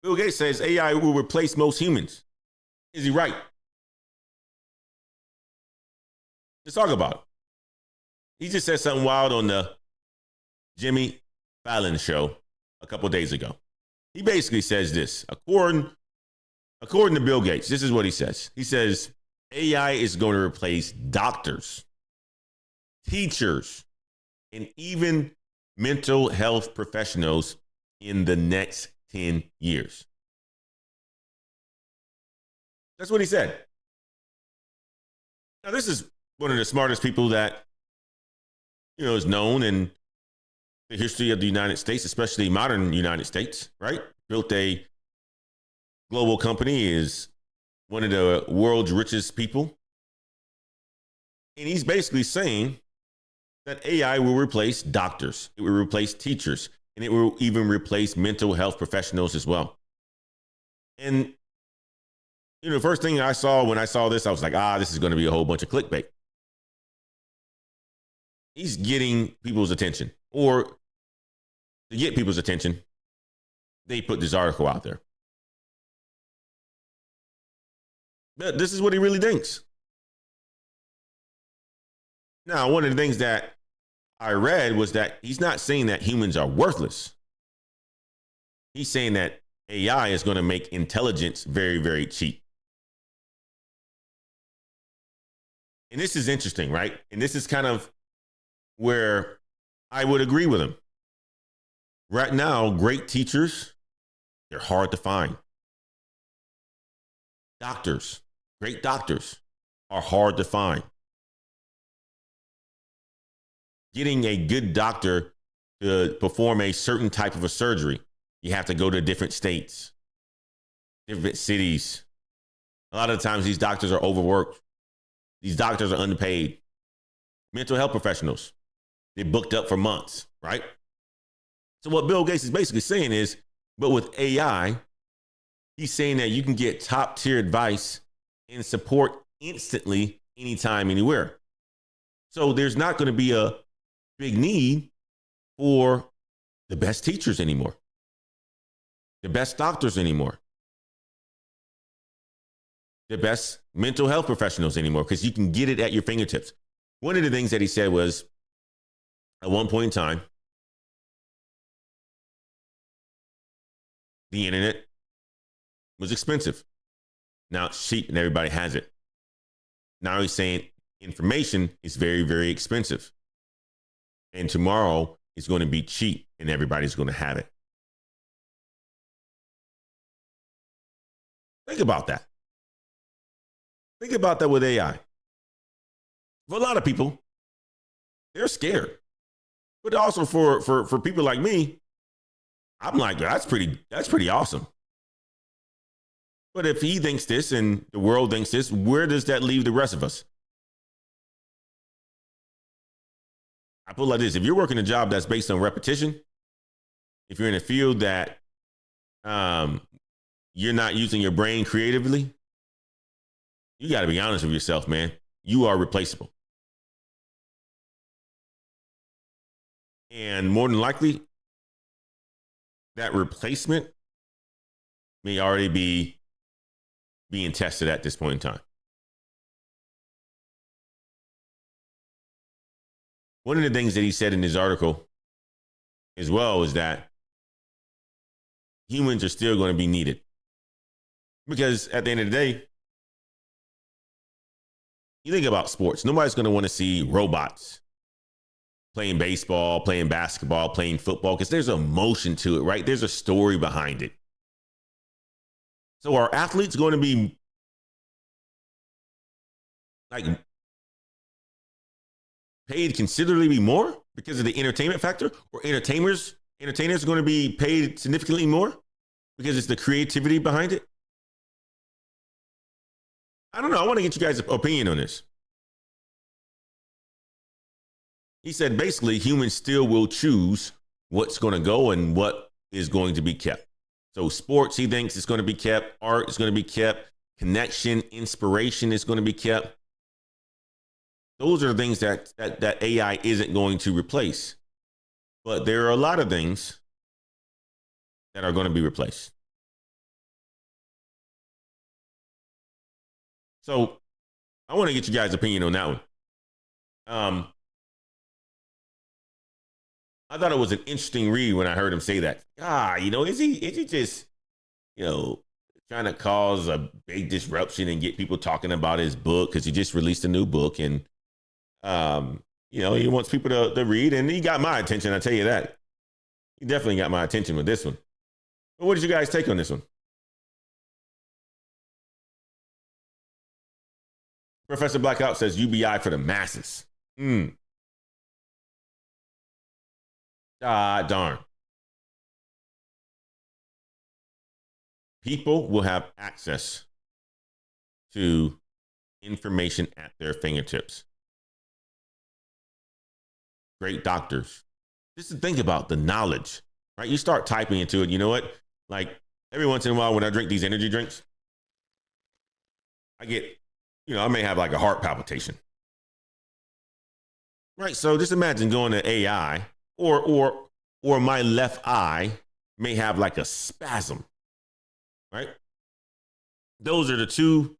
Bill Gates says AI will replace most humans. Is he right? Let's talk about it. He just said something wild on the Jimmy Fallon show a couple days ago. He basically says this. According to Bill Gates, this is what he says. He says AI is going to replace doctors, teachers, and even mental health professionals in the next 10 years. That's what he said. Now, this is one of the smartest people that, is known in the history of the United States, especially modern United States, right? Built a global company, is one of the world's richest people. And he's basically saying that AI will replace doctors, it will replace teachers, and it will even replace mental health professionals as well. And, the first thing I saw when I saw this, I was like, this is going to be a whole bunch of clickbait. He's getting people's attention. Or to get people's attention, they put this article out there. But this is what he really thinks. Now, one of the things that I read was that he's not saying that humans are worthless. He's saying that AI is going to make intelligence very, very cheap. And this is interesting, right? And this is kind of where I would agree with him. Right now, great teachers, they're hard to find. Doctors, great doctors are hard to find. Getting a good doctor to perform a certain type of a surgery, you have to go to different states, different cities. A lot of the times these doctors are overworked. These doctors are underpaid. Mental health professionals, they're booked up for months, right? So what Bill Gates is basically saying is, but with AI, he's saying that you can get top tier advice and support instantly, anytime, anywhere. So there's not going to be a big need for the best teachers anymore, the best doctors anymore, the best mental health professionals anymore, because you can get it at your fingertips. One of the things that he said was, at one point in time, the internet was expensive. Now it's cheap and everybody has it. Now he's saying information is very, very expensive. And tomorrow it's going to be cheap and everybody's going to have it. Think about that. Think about that with AI. For a lot of people, they're scared. But also for people like me, I'm like, that's pretty awesome. But if he thinks this and the world thinks this, where does that leave the rest of us? I put it like this. If you're working a job that's based on repetition, if you're in a field that you're not using your brain creatively, you got to be honest with yourself, man. You are replaceable. And more than likely, that replacement may already be being tested at this point in time. One of the things that he said in his article as well is that humans are still going to be needed. Because at the end of the day, you think about sports, nobody's going to want to see robots playing baseball, playing basketball, playing football, because there's emotion to it, right? There's a story behind it. So are athletes going to be like paid considerably more because of the entertainment factor, or entertainers are going to be paid significantly more because it's the creativity behind it? I don't know. I want to get you guys' opinion on this. He said basically humans still will choose what's going to go and what is going to be kept. So sports, he thinks it's going to be kept. Art is going to be kept. Connection, inspiration is going to be kept. Those are the things that AI isn't going to replace. But there are a lot of things that are going to be replaced. So I want to get you guys' opinion on that one. I thought it was an interesting read when I heard him say that. Is he just, trying to cause a big disruption and get people talking about his book because he just released a new book, and he wants people to read, and he got my attention. I tell you that. He definitely got my attention with this one. But what did you guys take on this one? Professor Blackout says UBI for the masses. Darn. People will have access to information at their fingertips. Great doctors. Just to think about the knowledge, right? You start typing into it. You know what? Like every once in a while when I drink these energy drinks, I get, I may have like a heart palpitation. Right? So just imagine going to AI or my left eye may have like a spasm, right? Those are the two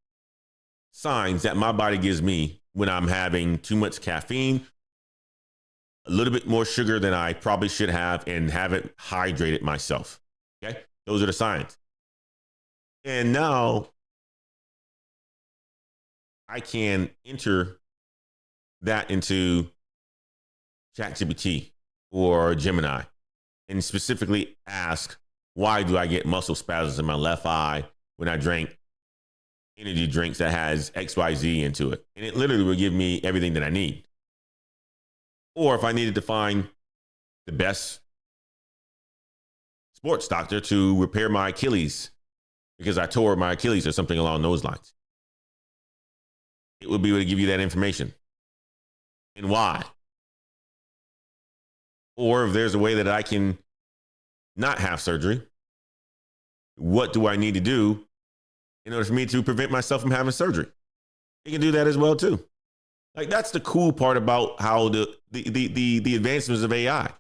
signs that my body gives me when I'm having too much caffeine, a little bit more sugar than I probably should have, and haven't hydrated myself. Okay, those are the signs. And now I can enter that into ChatGPT or Gemini and specifically ask, why do I get muscle spasms in my left eye when I drink energy drinks that has XYZ into it? And it literally will give me everything that I need. Or if I needed to find the best sports doctor to repair my Achilles because I tore my Achilles or something along those lines, it would be able to give you that information and why. Or if there's a way that I can not have surgery, what do I need to do in order for me to prevent myself from having surgery? It can do that as well too. Like, that's the cool part about how the advancements of AI.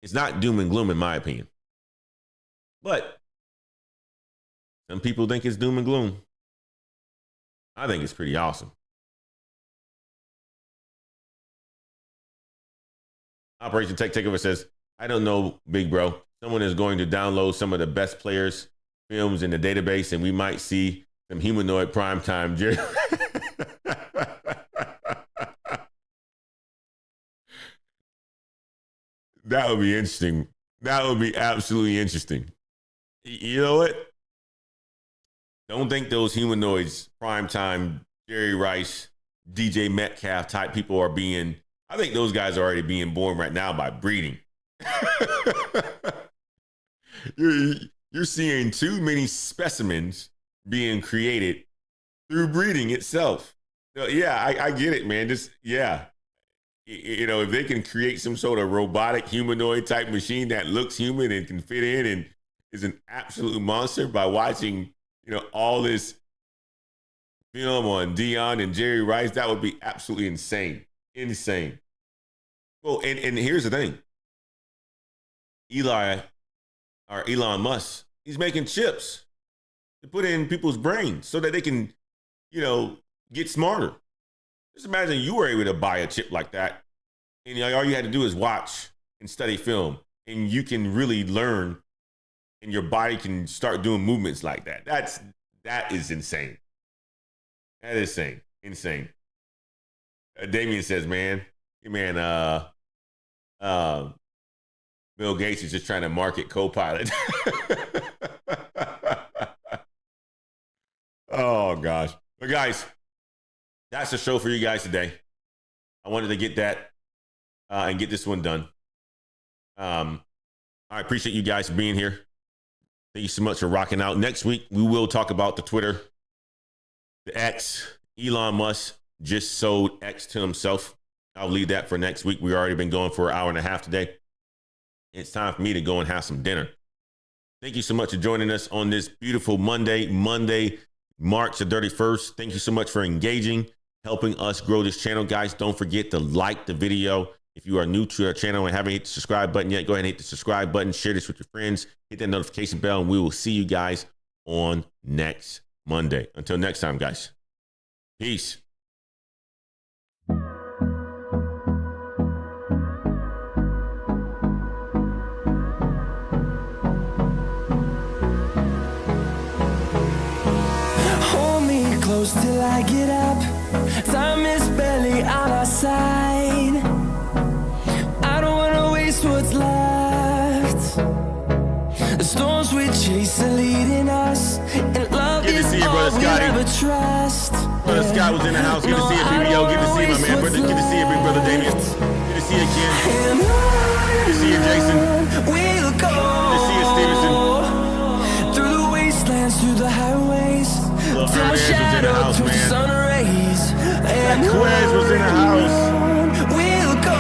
It's not doom and gloom in my opinion. But some people think it's doom and gloom. I think it's pretty awesome. Operation Tech Takeover says, I don't know, big bro. Someone is going to download some of the best players' films in the database, and we might see some humanoid primetime. That would be interesting. That would be absolutely interesting. You know what? Don't think those humanoids, primetime, Jerry Rice, DJ Metcalf type people are being, I think those guys are already being born right now by breeding. You're seeing too many specimens being created through breeding itself. Yeah, I get it, man. Just, yeah. You know, if they can create some sort of robotic humanoid type machine that looks human and can fit in and is an absolute monster by watching, you know, all this film on Dion and Jerry Rice, that would be absolutely insane. Insane. Well, and here's the thing. Elon Musk, he's making chips to put in people's brains so that they can, you know, get smarter. Just imagine you were able to buy a chip like that, and all you had to do is watch and study film, and you can really learn, and your body can start doing movements like that. That is insane. That is insane. Damien says, man, Bill Gates is just trying to market Copilot. Oh gosh, but guys, that's the show for you guys today. I wanted to get that and get this one done. I appreciate you guys being here. Thank you so much for rocking out. Next week, we will talk about the Twitter, the X. Elon Musk just sold X to himself. I'll leave that for next week. We've already been going for an hour and a half today. It's time for me to go and have some dinner. Thank you so much for joining us on this beautiful Monday, March the 31st. Thank you so much for engaging, helping us grow this channel. Guys, don't forget to like the video. If you are new to our channel and haven't hit the subscribe button yet, go ahead and hit the subscribe button. Share this with your friends. Hit that notification bell, and we will see you guys on next Monday. Until next time, guys. Peace. Hold me close till I get up. Time is barely on our side. I don't wanna waste what's left. The storms we chase are leading us, and love Good to is see you, all brother we Scotty. ever trust. Brother Scott was in the house. Good to see you, PBO. Good to see you, my man. Brother, good to see you, big brother Damien. Good to see you, Ken. Good to see you, Jason. We'll go Good to see you, Stevenson. through the wastelands, through the highways, Little till my Hermes was in the shadow house, through the man. sun rays. And Quez was in the house. we'll go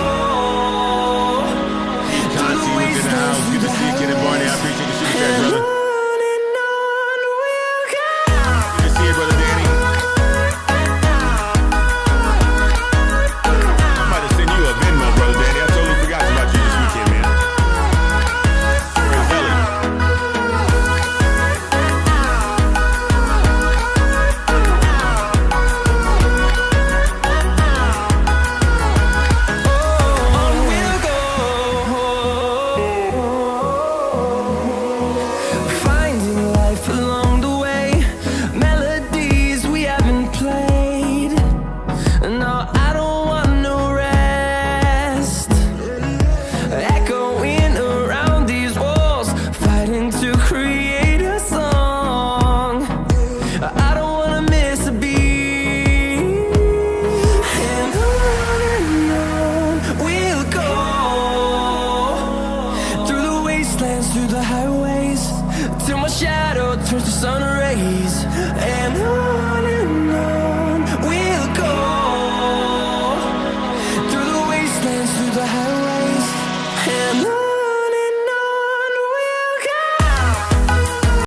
Conti was in the house. Good to see you, Ken and Barney. I appreciate the super chat, brother. Good to see you, brother Danny. I might have sent you a Venmo, brother Danny. I totally forgot about you this weekend, man. Praise Helen. dance through the highways till my shadow turns to sun rays. And